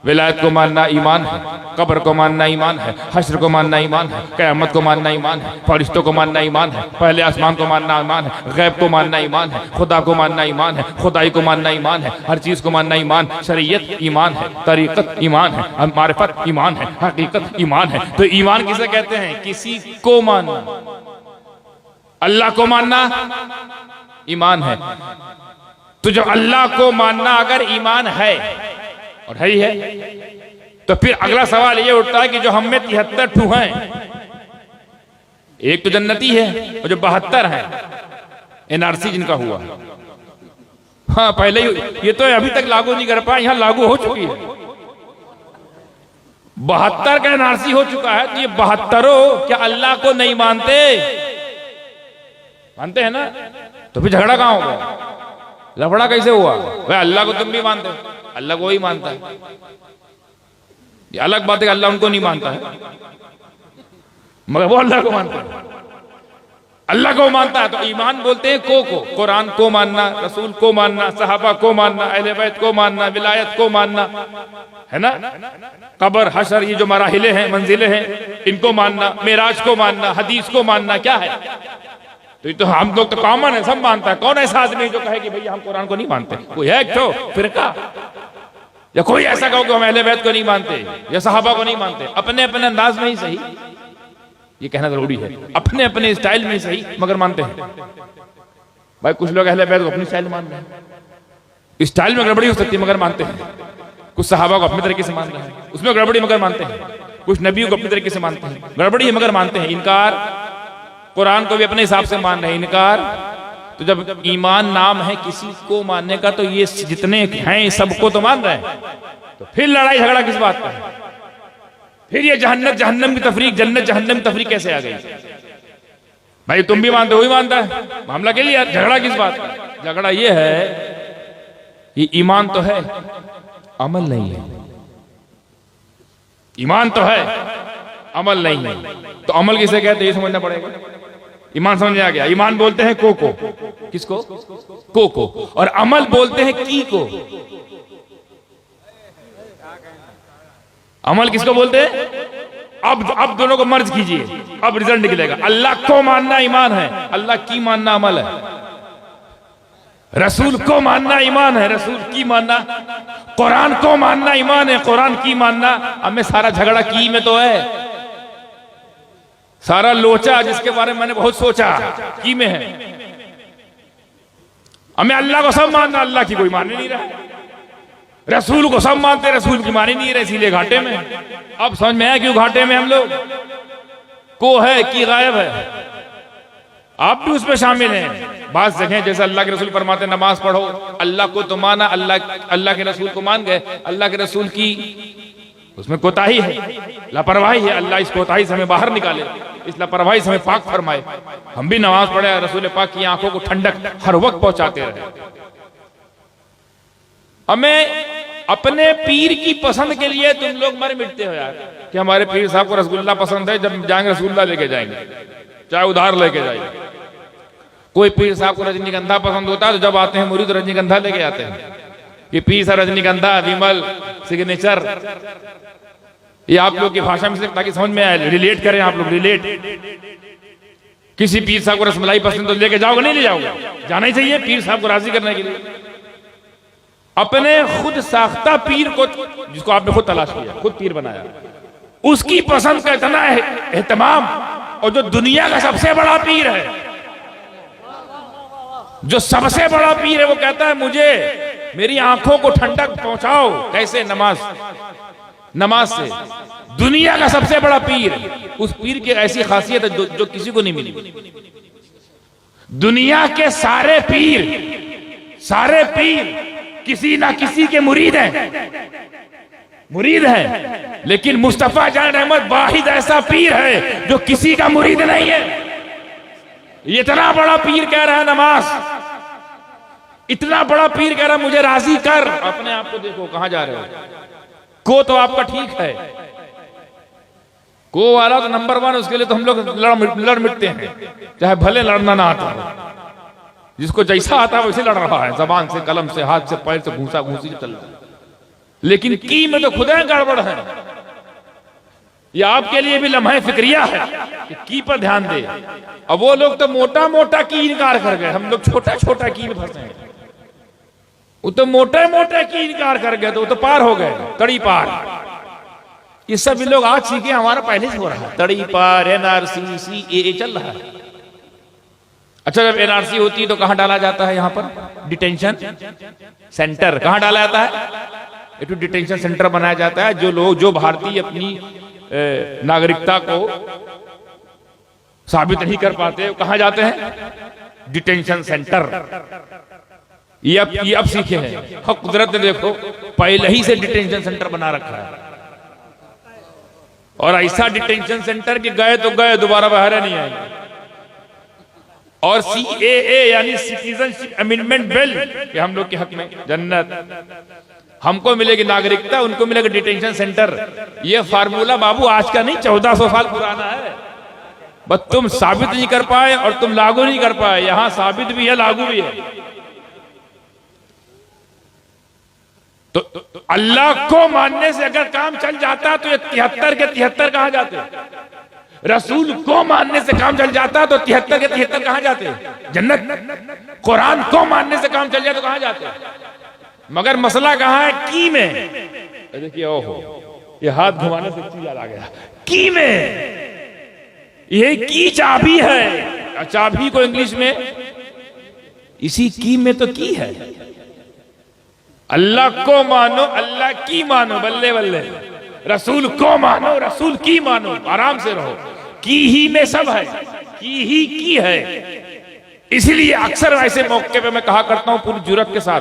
विलायत को मानना ईमान है, कब्र को मानना ईमान है, हश्र को मानना ईमान है, क़यामत को मानना ईमान है, फरिश्तों को मानना ईमान है, पहले आसमान को मानना ईमान है, गैब को मानना ईमान है, खुदा को मानना ईमान है, खुदाई को मानना ईमान है, हर चीज को मानना ईमान, शरीयत ईमान है, तरीक़त ईमान है, मारिफत ईमान है, हकीकत ईमान है। तो ईमान किसे कहते हैं? किसी को मानना। अल्लाह को मानना ईमान है। तो जब अल्लाह को मानना अगर ईमान है, और है ही है, तो फिर अगला सवाल ये उठता है कि जो हम में 73 ठू हैं, एक तो जन्नती है और जो 72 हैं एनआरसी जिनका हुआ। हाँ पहले ही ये तो अभी तक लागू नहीं कर पाए, यहां लागू हो चुकी है। 72 का एनआरसी हो चुका है। तो ये 72 क्या अल्लाह को नहीं मानते? मानते हैं ना। तो फिर झगड़ा कहां होगा? लफड़ा कैसे हुआ? भाई अल्लाह को तुम भी मानते हो, अल्लाह को ही मानता है। ये अलग बात है कि अल्लाह उनको नहीं मानता है, मगर वो अल्लाह को मानता है। अल्लाह को मानता है तो ईमान बोलते हैं को। कुरान को मानना, रसूल को मानना, सहाबा को मानना, अहले बैत को मानना, विलायत को मानना, है ना। कब्र, हशर, ये जो मराहिले हैं, मंजिलें हैं, इनको मानना, मेराज को मानना, हदीस को मानना। क्या है? तो ये तो हम लोग तो कॉमन है, सब मानता है। कौन ऐसा आदमी जो कहे कि भैया हम कुरान को नहीं मानते? कोई है तो फिरका, या कोई ऐसा कहो कि हम अहले बैत को नहीं मानते या सहाबा को नहीं मानते? अपने अपने अंदाज में ही सही, ये कहना जरूरी है, अपने अपने स्टाइल में ही सही, मगर मानते हैं। भाई कुछ लोग अहले बैत को अपनी स्टाइल मान रहे हैं, स्टाइल में गड़बड़ी हो सकती है मगर मानते हैं। कुछ सहाबा को अपने तरीके से मान रहे हैं, उसमें गड़बड़ी मगर मानते हैं। कुछ नबियों को अपने तरीके से मानते हैं, गड़बड़ी है मगर मानते हैं। इनकार, कुरान को भी अपने हिसाब से मान रहे हैं, इनकार। तो जब ईमान नाम है किसी को मानने का, तो ये जितने हैं सबको तो मान रहे हैं। तो फिर लड़ाई झगड़ा किस बात का है? फिर ये जहन्नत जहन्नम की तफरीक, जन्नत जहन्नम की तफरीक कैसे आ गई? भाई तुम भी मानते हो, वही मानता है, मामला के लिए झगड़ा किस बात का? झगड़ा ये है, ये ईमान तो है, अमल नहीं है। ईमान तो है, अमल नहीं है। तो अमल किसे कहते हैं ये समझना पड़ेगा। ईमान समझ में आ गया? ईमान बोलते हैं को। किसको? को। और अमल बोलते हैं की को। अमल किसको बोलते हैं? अब दोनों को मर्ज कीजिए, अब रिजल्ट निकलेगा। अल्लाह को मानना ईमान है, अल्लाह की मानना अमल है। रसूल को मानना ईमान है, रसूल की मानना। कुरान को मानना ईमान है, कुरान की मानना। हमें सारा झगड़ा की में तो है, सारा लोचा जिसके बारे में मैंने बहुत सोचा, की में है। हमें अल्लाह को सब मानना, अल्लाह की कोई मान नहीं रहा। रसूल को सब मानते, रसूल की मान ही नहीं रहे, इसीलिए घाटे में। अब समझ में आया क्यों घाटे में हम लोग? को है कि गायब है। आप भी उसमें शामिल हैं। बात देखें, जैसे अल्लाह के रसूल फरमाते नमाज पढ़ो, अल्लाह को तो माना, अल्लाह के रसूल को मान गए। अल्लाह के रसूल की उसमें कोताही है, लापरवाही है। अल्लाह इस कोताही से हमें बाहर निकाले, इस लापरवाही से हमें पाक फरमाए। हम भी नमाज पढ़े, रसूल पाक की आंखों को ठंडक हर वक्त पहुंचाते रहे। हमें अपने पीर की पसंद के लिए तुम लोग मर मिटते हो यार, कि हमारे पीर साहब को रसगुल्ला पसंद है, जब जाएंगे रसगुल्ला लेके जाएंगे, चाहे उधार लेके जाएंगे। कोई पीर साहब को रजनीगंधा पसंद होता है, तो जब आते हैं मुरीद रजनीगंधा लेके आते हैं कि पीर साहब रजनीगंधा, विमल, सिग्नेचर। ये आप लोग की भाषा में, ताकि समझ में आए, रिलेट करें आप लोग, रिलेट। किसी पीर साहब को रसमलाई पसंद तो लेके जाओगे नहीं ले जाओगे? जाना ही चाहिए पीर साहब को राजी करने के लिए। अपने खुद साख्ता पीर को, जिसको आपने खुद तलाश किया, खुद पीर बनाया, उसकी पसंद का इतना एहतमाम, और जो दुनिया का सबसे बड़ा पीर है, जो सबसे बड़ा पीर है, वो कहता है मुझे मेरी आंखों को ठंडक पहुंचाओ। कैसे? नमाज से। दुनिया का सबसे बड़ा पीर, उस पीर की ऐसी खासियत है जो किसी को नहीं मिली। दुनिया के सारे पीर किसी ना किसी के मुरीद हैं, लेकिन मुस्तफा जान अहमद वाहिद ऐसा पीर है जो किसी का मुरीद नहीं है। इतना बड़ा पीर कह रहा है नमाज, इतना बड़ा पीर कह रहा है मुझे राजी कर। अपने आप को देखो कहां जा रहे हो। को तो आपका ठीक है, को वाला तो नंबर 1, उसके लिए तो हम लोग लड़ मिटते हैं, चाहे भले लड़ना ना आता हो। जिसको जैसा आता है वैसे लड़ रहा है, जबान से, कलम से, हाथ से, पैर से, घूसा घूसी चल रहा है। लेकिन की में तो खुदा गड़बड़ है। ये आपके लिए भी लम्हा फिक्रिया है कि की पर ध्यान दे। अब वो लोग तो मोटा मोटा की इनकार कर गए, हम लोग छोटा छोटा की में फंसे हैं। वो तो मोटे मोटे की इनकार कर गए, तो वो तो पार हो गए, तड़ी पार। ये सब लोग आज सीखे, हमारा पहले से हो रहा है। तड़ी पार, एनआरसी, सीएए चल रहा है। अच्छा, जब एनआरसी होती है तो कहां डाला जाता है? यहां पर डिटेंशन सेंटर। कहां डाला जाता है? एक डिटेंशन सेंटर बनाया जाता है। जो भारतीय अपनी नागरिकता को साबित नहीं कर पाते, कहां जाते हैं? Detention centre. ये अब सीखे हैं। हक कुदरत ने देखो पहले ही से डिटेंशन सेंटर बना रखा है, और ऐसा डिटेंशन सेंटर कि गए तो गए, दोबारा बाहर नहीं आएंगे। और सीएए यानी सिटीजनशिप अमेंडमेंट बिल, कि हम लोग के हक में जन्नत, हमको मिलेगी नागरिकता, उनको मिलेगा डिटेंशन सेंटर। ये फार्मूला बाबू आज का नहीं, 1400 साल पुराना है। बस तुम साबित नहीं कर पाए और तुम लागू नहीं कर पाए। यहां साबित भी है, लागू भी है। तो अल्लाह को मानने से अगर काम चल जाता तो ये 73 के 73 कहां जाते? रसूल को मानने से काम चल जाता तो 73 के 73 कहां जाते? जन्नत। कुरान को मानने से काम चल जाए तो कहां जाते? मगर मसला कहां है? की में। देखिए, ओहो, ये हाथ घुमाने से चीज याद आ गया। की में, ये की चाबी है। चाबी को इंग्लिश में इसी की में तो की है। अल्लाह को मानो, अल्लाह की मानो, बल्ले बल्ले। रसूल को मानो, रसूल की मानो, आराम से रहो। की ही में सब है, की है। इसलिए अक्सर ऐसे मौके पे मैं कहा करता हूं पूरी जुर्रत के साथ,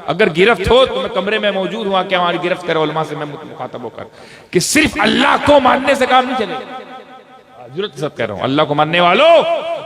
अगर गिरफ्त हो तो मैं कमरे में मौजूद हुआ कि हमारी गिरफ्त करे उलमा से मैं मुखातब होकर, कि सिर्फ अल्लाह को मानने से काम नहीं चलेगा। जुर्रत के साथ कह रहा हूं, अल्लाह को मानने वालों,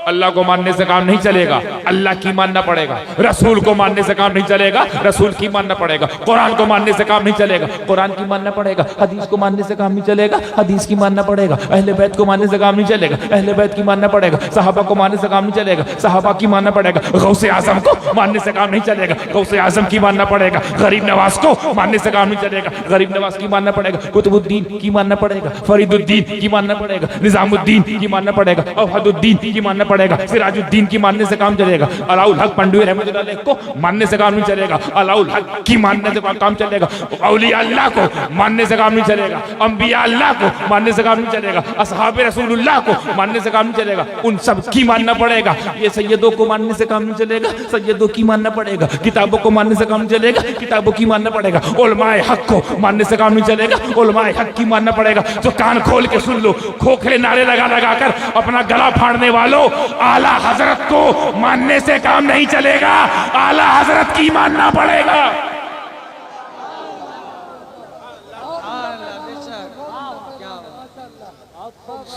अल्लाह को मानने से काम नहीं चलेगा, अल्लाह की मानना पड़ेगा। रसूल को मानने से काम नहीं चलेगा, रसूल की मानना पड़ेगा। कुरान को मानने से काम नहीं चलेगा, कुरान की मानना पड़ेगा। हदीस को मानने से काम नहीं चलेगा, हदीस की मानना पड़ेगा। अहले बैत को मानने से काम नहीं चलेगा, अहले बैत की मानना पड़ेगा। सहाबा को मानने से काम नहीं चलेगा, सहाबा की मानना पड़ेगा। गौसे आजम को मानने से काम नहीं चलेगा, गौसे आजम की मानना पड़ेगा। गरीब नवाज को मानने से काम नहीं चलेगा, गरीब नवाज की मानना पड़ेगा। कुतुबुद्दीन की मानना पड़ेगा, फरीदुद्दीन की मानना पड़ेगा, निजामुद्दीन की मानना पड़ेगा, अवहदुद्दीन की मानना पड़ेगा, सिराजुद्दीन की मानने से काम चलेगा। अलाउल हक पंडवी रहमतुल्लाह अलैह को मानने से काम नहीं चलेगा, अलाउल हक की मानने से काम चलेगा। औलिया अल्लाह को मानने से काम नहीं चलेगा, अंबिया अल्लाह को मानने से काम नहीं चलेगा, असहाबे रसूलुल्लाह को मानने से काम नहीं चलेगा। उन सब की मानना पड़ेगा। ये सैयदों को मानने से काम नहीं चलेगा, सैयदों की मानना पड़ेगा। किताबों को मानने से काम नहीं चलेगा, किताबों की मानना पड़ेगा। उलमाए हक को मानने से काम नहीं चलेगा, उलमाए हक की मानना पड़ेगा। तो कान खोल के सुन लो, खोखले नारे लगा लगा कर अपना गला फाड़ने वालों, आला हजरत को मानने से काम नहीं चलेगा, आला हजरत की मानना पड़ेगा।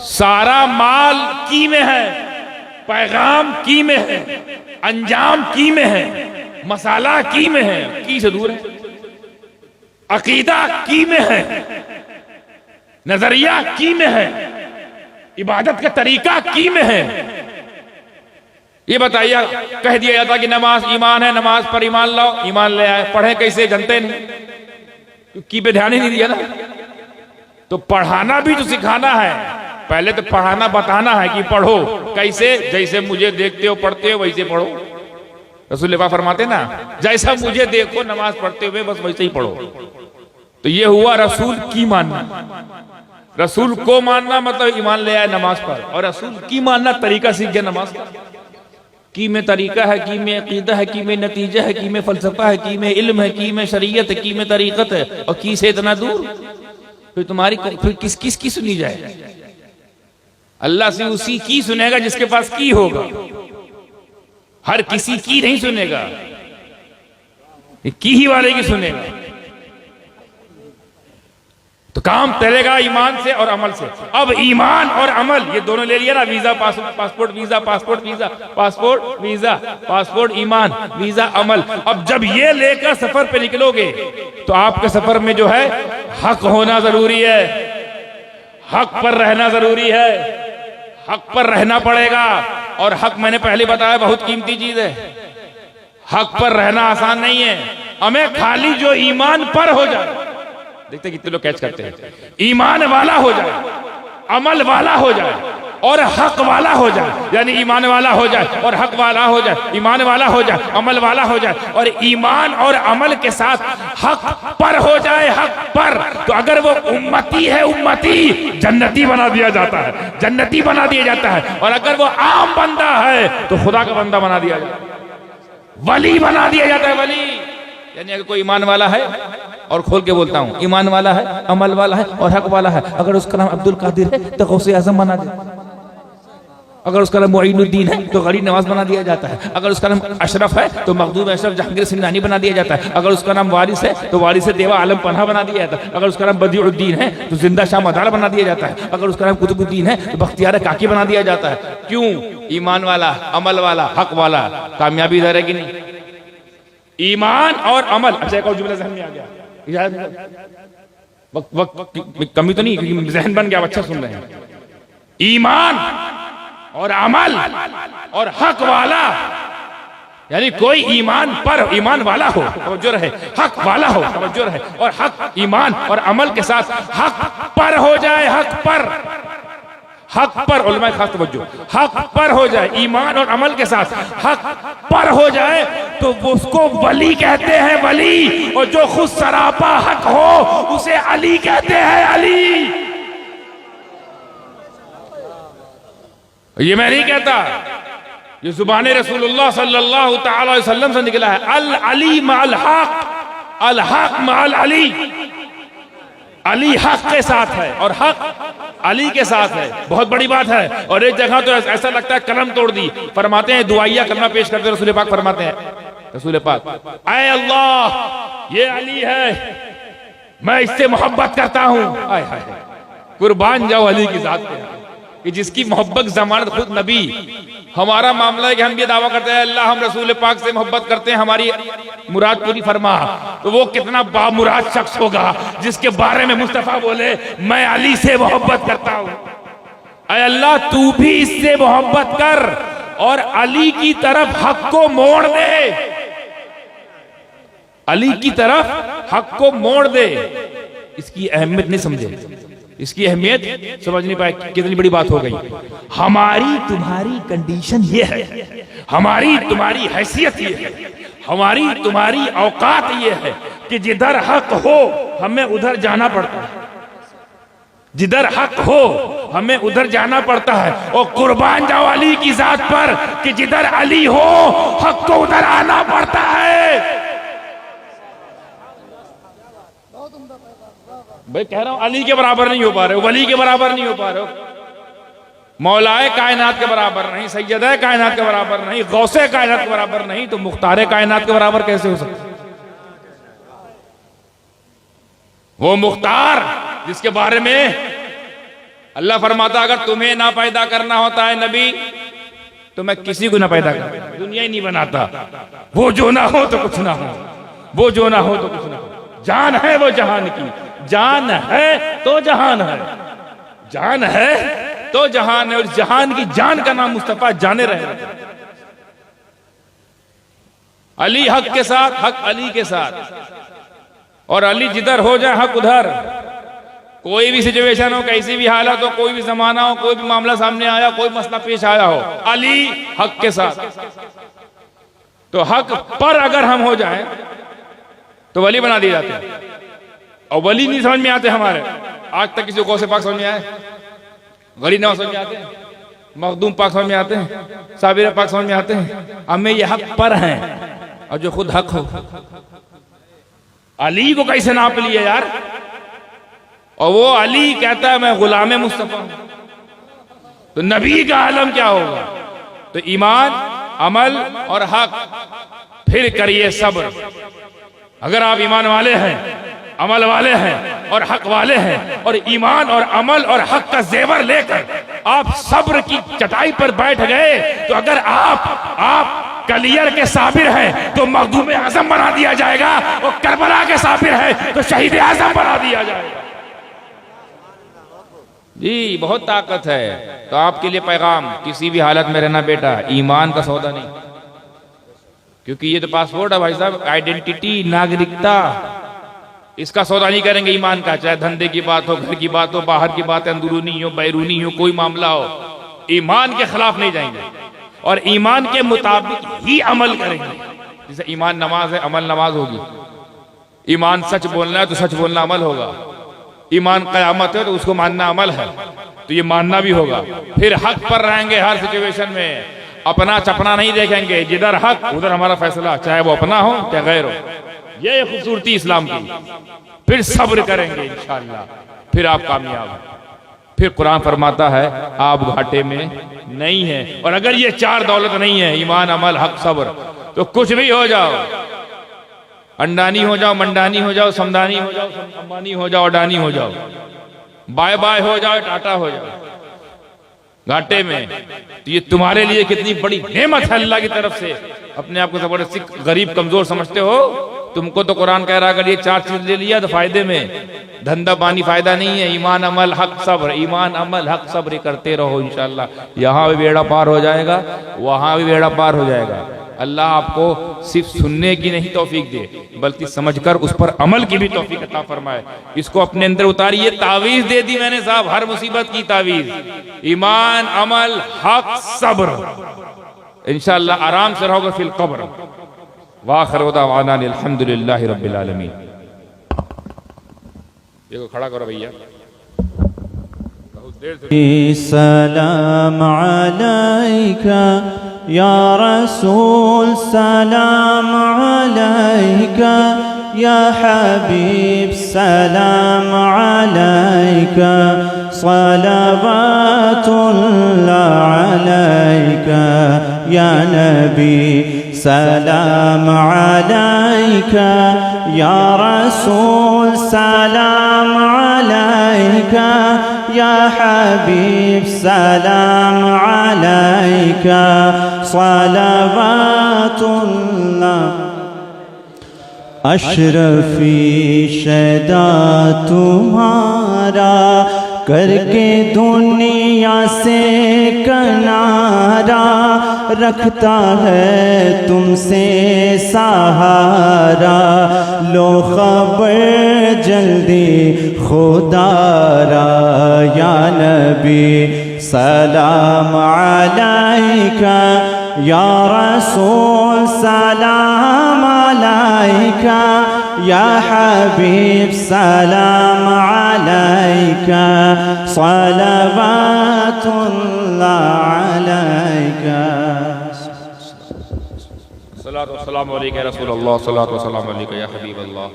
सारा माल की में है, पैगाम की में है, अंजाम की में है, मसाला की में है, की से दूर है। अकीदा की में है, नजरिया की में है, इबादत का तरीका की में है। ये बताइए, कह दिया जाता कि नमाज ईमान है, नमाज पर ईमान लाओ, ईमान ले आए। पढ़े कैसे? जानते नहीं, की पे ध्यान ही नहीं दिया ना। तो पढ़ाना भी तो सिखाना है। पहले तो पढ़ाना बताना है कि पढ़ो कैसे, जैसे मुझे देखते हो पढ़ते हो वैसे पढ़ो। रसूल पाक फरमाते ना, जैसा मुझे देखो नमाज पढ़ते हुए बस वैसे ही पढ़ो। तो ये हुआ रसूल की मानना। रसूल को मानना मतलब ईमान ले आए नमाज पर, और रसूल की मानना तरीका सीख गया नमाज का। की में तरीका है, की में अकीदा है, की में नतीजा है, की में फलसफा है, की में इल्म है, की में शरीयत है, की में तरीकत है, और की से इतना दूर फिर तुम्हारी फिर किसकी सुनी जाए? अल्लाह से उसी की सुनेगा जिसके पास की होगा, हर किसी की नहीं सुनेगा, की ही वाले की सुनेगा। तो काम चलेगा ईमान से और अमल से। अब ईमान और अमल ये दोनों ले लिया ना, visa passport visa, passport visa, passport visa, passport ईमान, वीजा अमल। अब जब ये लेकर सफर पे निकलोगे तो आपके सफर में जो है हक होना जरूरी है, हक पर रहना जरूरी है, हक पर रहना पड़ेगा। और हक मैंने पहले बताया बहुत कीमती चीज है, हक पर रहना आसान नहीं है। हमें खाली जो ईमान पर हो जाए, देखते कितने लोग कैच करते हैं, ईमान वाला हो जाए, अमल वाला हो जाए और हक वाला हो जाए, यानी ईमान वाला हो जाए और हक वाला हो जाए, ईमान वाला हो जाए, अमल वाला हो जाए, और ईमान और अमल के साथ हक पर हो जाए, हक पर। तो अगर वो उम्मती है, उम्मती जन्नती बना दिया जाता है, जन्नती बना दिया जाता है। और अगर वो आम बंदा है तो खुदा का बंदा बना दिया जाता है, वली बना दिया जाता है, वली। यानी अगर कोई ईमान वाला है, और खोल के बोलता हूं, ईमान वाला है, अमल वाला है और हक वाला है, अगर उसका नाम अब्दुल कादिर है तो गौसे आजम बना दे, अगर उसका नाम मुईनुद्दीन है तो गरीब नवाज बना दिया जाता है, अगर उसका नाम अशरफ है तो मखदूम अशरफ जहांगीर सिंधानी बना दिया जाता है, अगर उसका नाम वारिस है तो वारिस देवा आलम पन्हा बना दिया जाता है, अगर उसका नाम बदीउद्दीन है तो जिंदा शाह मदार बना दिया जाता है, अगर उसका नाम कुतुबुद्दीन है तो बख्तियार काकी बना दिया जाता है। क्यों? ईमान वाला, अमल वाला, हक वाला। कामयाबी इधर है कि नहीं? ईमान और अमल। अच्छा एक और जुमला ज़हन में आ गया, वक्त कमी तो नहीं, क्योंकि जहन बन गया, अच्छा सुन रहे हैं। ईमान और अमल और हक वाला, यानी कोई ईमान पर, ईमान वाला हो तवज्जो रहे, हक वाला हो तवज्जो रहे, और हक ईमान और अमल के साथ हक पर हो जाए, हक पर, हक पर, उलमा खास तवज्जो, हक पर हो जाए, ईमान और अमल के साथ हक पर हो जाए तो उसको वली कहते हैं, वली। और जो खुद सरापा हक हो उसे अली कहते हैं, अली। ये मैं नहीं कहता, ये जुबाने रसूलुल्लाह सल्लल्लाहु तआला अलैहि वसल्लम से निकला है। अल अली मअल हक, अल हक मअल अली। अली हक के साथ है और हक अली के साथ है, बहुत बड़ी बात है। और एक जगह तो ऐसा लगता है कलम तोड़ दी। फरमाते हैं, दुआइया कलमा पेश करते रसूल पाक फरमाते हैं, रसूल पाक, ऐ अल्लाह ये अली है, मैं इससे मोहब्बत करता हूं। आय हाय, कुर्बान जाओ अली की जात पे, कि जिसकी मोहब्बत जमानत खुद नबी। हमारा मामला है कि हम ये दावा करते हैं अल्लाह हम रसूल पाक से मोहब्बत करते हैं, हमारी मुराद पूरी फरमा। तो वो कितना बामुराद शख्स होगा जिसके बारे में मुस्तफा बोले मैं अली से मोहब्बत करता हूं। ऐ अल्लाह तू भी इससे मोहब्बत कर और अली की तरफ हक को मोड़ दे, अली की तरफ हक को मोड़ दे। इसकी अहमियत नहीं समझे, इसकी अहमियत समझ नहीं पाए, कितनी बड़ी बात हो गई। हमारी तुम्हारी कंडीशन ये है, हमारी तुम्हारी हैसियत ये है, हमारी तुम्हारी औकात ये है कि जिधर हक हो हमें उधर जाना पड़ता है, जिधर हक हो हमें उधर जाना पड़ता है। और कुर्बान जाओ अली की जात पर कि जिधर अली हो हक को उधर आना पड़ता है। भाई कह रहा हूं अली के बराबर नहीं हो पा रहे हो, वली के बराबर नहीं हो पा रहे हो, मौलाए कायनात के बराबर नहीं, सैयदे कायनात के बराबर नहीं, गौसे कायनात के बराबर नहीं, तो मुख्तारे कायनात के बराबर कैसे हो सकते? वो मुख्तार जिसके बारे में अल्लाह फरमाता अगर तुम्हें ना पैदा करना होता है नबी तो मैं किसी को ना पैदा करता, दुनिया ही नहीं बनाता। वो जो ना हो तो कुछ ना हो, वो जो ना हो तो कुछ ना हो। जान है वो जहान की, जान है तो जहान है, जान है तो जहान है। और जहान की जान का नाम मुस्तफा जाने रहे। अली हक के साथ, हक अली के साथ, और अली जिधर हो जाए हक उधर। कोई भी सिचुएशन हो, कैसी भी हालत हो, कोई भी जमाना हो, कोई भी मामला सामने आया, कोई मसला पेश आया हो, अली हक के साथ। तो हक पर अगर हम हो जाएं तो वली बना दिए जाते हैं, और वली नहीं समझ में आते हमारे। आज तक किसी को गौसे पाक समझ में आए? गरीब नवाज समझ में आते हैं, मखदूम पाक समझ में आते हैं, साबिर पाक समझ में आते हैं? हमें ये हक पर हैं, और जो खुद हक हो। अली को कैसे नाप लिया यार? और वो अली कहता है मैं गुलाम मुस्तफा हूं, तो नबी का आलम क्या होगा? तो ईमान, अमल और हक, फिर करिए सब्र। अगर आप ईमान वाले हैं, अमल वाले हैं और हक वाले हैं, और ईमान और अमल और हक का जेवर लेकर आप सब्र की चटाई पर बैठ गए, तो अगर आप कलियर के साबिर हैं तो मखदूम आजम बना दिया जाएगा, और करबला के साबिर हैं तो शहीद आजम बना दिया जाएगा। जी बहुत ताकत है। तो आपके लिए पैगाम, किसी भी हालत में रहना बेटा, ईमान का सौदा नहीं, क्योंकि ये तो पासपोर्ट है भाई साहब, आइडेंटिटी, नागरिकता, इसका सौदा नहीं करेंगे ईमान का। चाहे धंधे की बात हो, घर की बात हो, बाहर की बात, अंदरूनी हो, बैरूनी हो, कोई मामला हो, ईमान के खिलाफ नहीं जाएंगे और ईमान के मुताबिक ही अमल करेंगे। जैसे ईमान नमाज है, अमल नमाज होगी। ईमान सच बोलना है तो सच बोलना अमल होगा। ईमान क़यामत है तो उसको मानना अमल है, तो ये मानना भी होगा। फिर हक पर रहेंगे हर सिचुएशन में, अपना चपना नहीं देखेंगे, जिधर हक उधर हमारा फैसला, चाहे वो अपना हो चाहे गैर हो। ये खूबसूरती इस्लाम की। फिर सब्र करेंगे इंशाअल्लाह, फिर आप कामयाब। फिर कुरान फरमाता है आप घाटे में नहीं है। और अगर ये चार दौलत नहीं है, ईमान, अमल, हक, सब्र, तो कुछ भी हो जाओ, अंडानी हो जाओ, मंडानी हो जाओ, समदानी हो जाओ, अंबानी हो जाओ, अडानी हो जाओ, बाय बाय हो जाओ, टाटा हो जाओ, घाटे में, तो ये तुम्हारे लिए कितनी बड़ी नेमत है अल्लाह की तरफ से। अपने आप को जबरदस्ती गरीब कमजोर समझते हो? तुमको तो कुरान कह रहा अगर ये चार चीज ले लिया तो फायदे में, धंधा पानी फायदा नहीं है। ईमान, अमल, हक, सब्र, ईमान, अमल, हक, सब्र करते रहो इंशाअल्लाह। यहाँ भी बेड़ा पार हो जाएगा, वहां भी बेड़ा पार हो जाएगा। अल्लाह आपको सिर्फ सुनने की नहीं तौफीक दे, बल्कि समझकर उस पर अमल की भी तौफीक अता फरमाए। इसको अपने अंदर उतारिए। तावीज दे दी मैंने साहब, हर मुसीबत की तावीज, ईमान, अमल, हक, सब्र। इंशाअल्लाह आराम से रहोगे फिल कब्र। वाखिर दावाना अल्हम्दुलिल्लाहि रब्बिल आलमीन। ये खड़ा करो भैया। सलाम अलैका या रसूल, सलाम अलैका या हबीब, सलाम अलैका सलवातुल्लाह अलैका या नबी, सलाम अलैका या रसूल, सलाम अलैका या हबीब, सलाम अलैका सलवातुल्लाह। अशरफी शैदा तुम्हारा करके दुनिया से किनारा, रखता है तुमसे सहारा। लो खबर जल्दी खुदारा या नबी, सलाम अलैका या रसूल, सलाम अलैका या हबीब, सलाम अलैका सलवातुल्लाह अलैका। सल्लल्लाहु वस्सलामु अलैका रसूलुल्लाह, सल्लल्लाहु वस्सलामु अलैका या हबीबल्लाह,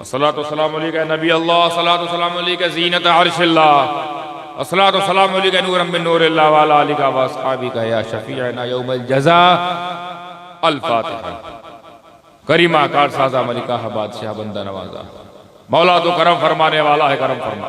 सल्लल्लाहु वस्सलामु अलैका नबी अल्लाह, सल्लल्लाहु वस्सलामु अलैका ज़ीनत अर्शिल्लाह, सल्लल्लाहु वस्सलामु अलैका नूरम मिन नूरिल्लाह व अला आलिका व अस्हाबिका या शफीअना यौमल जज़ा। अल फातिहा। करीमा कार साजा मलिका बादशाह बंदा नवाजा। मौला तो करम फरमाने वाला है, करम फरमा,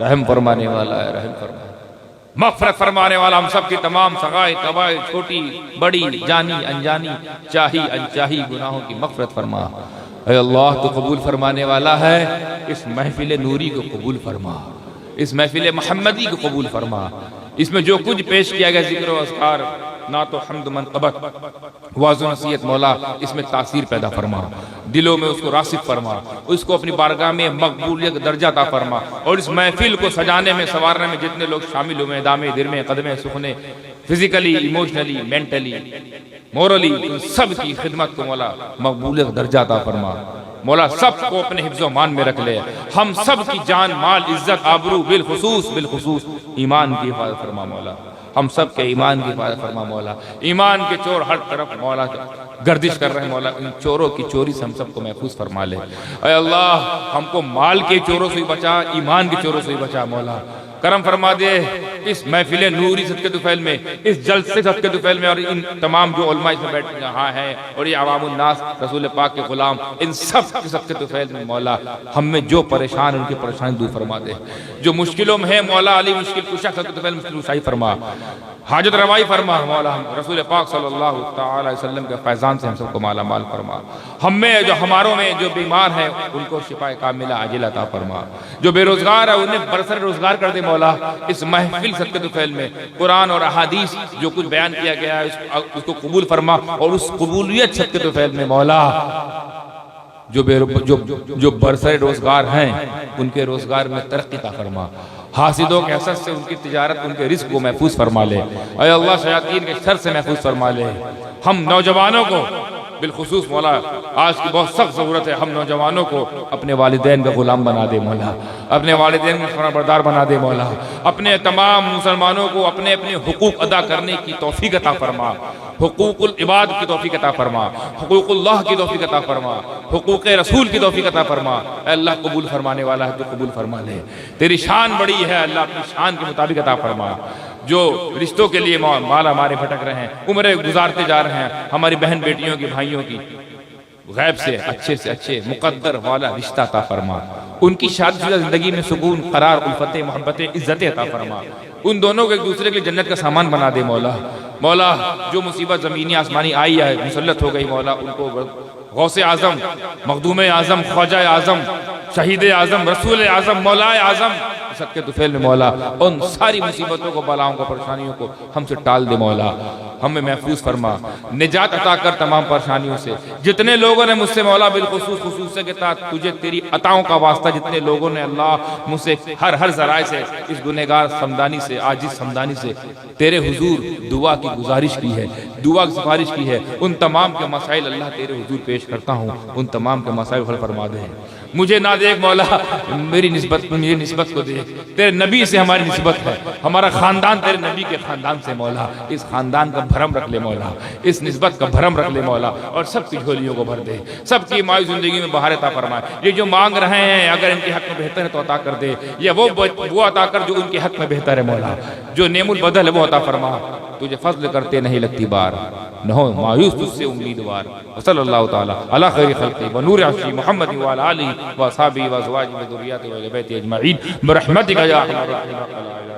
रहम फरमाने वाला है, रहम फरमा, मग़फ़िरत फरमाने वाला हम सब की तमाम सगाए कबाए, छोटी बड़ी, जानी अनजानी, चाही अनचाही गुनाहों की मग़फ़िरत फरमा। ऐ अल्लाह तो कबूल फरमाने वाला है, इस महफिल नूरी को कबूल फरमा, इस महफिल मोहम्मदी को कबूल फरमा। इसमें जो कुछ पेश किया गया जिक्र व अस्कार, ना तो हम्द मनक़बत, वाज़ व नसीहत, मौला इसमें तासीर पैदा फरमा, दिलों में उसको रासिक फरमा, उसको अपनी बारगाह में मकबूलियत दर्जा अता फरमा। और इस महफिल को सजाने में संवारने में जितने लोग शामिल हुए, दामे दिरमे कदमे सुखने फिजिकली, इमोशनली, मेंटली, मोरली, उन सब की खिदमत को मौला मकबूल दर्जा अता फरमा। मौला सबको अपने हिफ्ज़ो मान में रख ले। हम सब की जान, माल, इज्जत, आबरू बिलखुसूस ईमान की हिफाजत फरमा मौला। हम सब के ईमान की हिफाजत फरमा मौला। ईमान के चोर हर तरफ मौला गर्दिश कर रहे हैं मौला, इन चोरों की चोरी से हम सबको महफूज फरमा ले। ऐ अल्लाह, हमको माल के चोरों से ही बचा, ईमान के चोरों से ही बचा मौला। करम फरमा दे इस महफिल नूरी सदके तुफैल में, इस जलसे सदके तुफैल में, और इन तमाम जो उलमा इसमें बैठ यहाँ हैं और ये अवामुन नास रसूल पाक के गुलाम, इन सब के सदके तुफैल में मौला हम में जो परेशान उनकी परेशानी दूर फरमा दे। जो मुश्किलों में है मौला अली मुश्किल कुशा सदके तुफैल मुश्किल कुशाई फरमा, हाजत रवाई फरमा मौला। हम रसूल पाक सल्लल्लाहु तआला अलैहि वसल्लम के फैजान से हम सबको माला माल फरमा। हम में जो हमारों में जो बीमार हैं उनको शिफा कामिला आजिल अता फरमा। जो बेरोजगार है उन्हें बरसर रोजगार कर दे मौला। इस महफिल सदके तुफैल में कुरान और अहादीस जो कुछ बयान किया गया है उसको कबूल फरमा, और उस कबूलियत सदके तुफैल में मौला जो बरसर रोजगार हैं उनके रोजगार में तरक्की अता फरमा। हासिदों के हसद से उनकी तिजारत, उनके रिस्क को महफूज फरमा ले। ऐ अल्लाह, शयातीन के शर से महफूज फरमा ले। हम नौजवानों को बिलखुसूस मौला, आज की बहुत सख्त ज़रूरत है, हम नौजवानों को अपने वालिदैन का गुलाम बना दे मौला, अपने वालिदैन का फरमाबरदार बना दे मौला। अपने तमाम मुसलमानों को अपने अपने हुकूक अदा करने की तौफीक अता फरमा। हुकूकुल इबाद की तौफीक अता फरमा, हुकूकुल्लाह की तौफीक अता फरमा, हुकूक रसूल की तौफीक अता फरमा। अल्लाह कबूल फरमाने वाला है तो कबूल फरमा ले। तेरी शान बड़ी है अल्लाह, अपनी शान के मुताबिक अता फरमा। जो रिश्तों के लिए माला मारे भटक रहे हैं, उम्र गुजारते जा रहे हैं, हमारी बहन बेटियों की, भाइयों की, गैब से अच्छे मुकद्दर वाला रिश्ता अता फरमा। उनकी शादीशुदा जिंदगी में सुकून, करार, उल्फतें, मोहब्बतें, इज्जतें अता फरमा। उन दोनों को एक दूसरे के लिए जन्नत का सामान बना दे मौला। मौला, जो मुसीबत जमीनी आसमानी आई है, मुसल्लत हो गई मौला, उनको गौसे आजम, मखदूम आजम, ख्वाजा आजम, शहीद आजम, रसूल आजम, मौलाए आजम सदके तुफैल में मौला उन सारी मुसीबतों को, बलाओं को, परेशानियों को हमसे टाल दे मौला। हमें महफूज फरमा, निजात अता कर तमाम परेशानियों से। जितने लोगों ने मुझसे मौला बिलखुसूस खुसूस के साथ तुझे तेरी अताओं का वास्ता, जितने लोगों ने अल्लाह मुझसे हर जराए से, इस गुनहगार समदानी से, आजिज समदानी से तेरे हुजूर दुआ की गुजारिश की है, दुआ की सिफारिश की है, उन तमाम के मसाइल अल्लाह तेरे हुजूर पेश करता हूँ। उन तमाम के मसाइल हल फरमा दे। मुझे ना देख मौला, मेरी निस्बत को देख। तेरे नबी से हमारी निस्बत है, हमारा खानदान तेरे नबी के खानदान से मौला। इस खानदान का भरम रख ले मौला, इस निस्बत का भरम रख ले मौला, और सबकी झोलियों को भर दे, सबकी मायूं जिंदगी में बहार अता फरमाए। ये जो मांग रहे हैं अगर इनके हक में बेहतर है तो अता कर दे, या वो अता कर जो उनके हक में बेहतर है मौला। जो नेमुल बदल है वो अता फरमा। तुझे फजल करते नहीं लगती बार, न हो मायूस तुझसे उम्मीदवार। सल्लल्लाहु ताला अला खैरि खल्क़ि व नूरि अर्शी मुहम्मद व अला आलिहि व असहाबिहि व अज़वाजिहि व ज़ुर्रिय्यतिहि व अहलिहि अजमईन बिरहमतिका या अरहमर राहिमीन।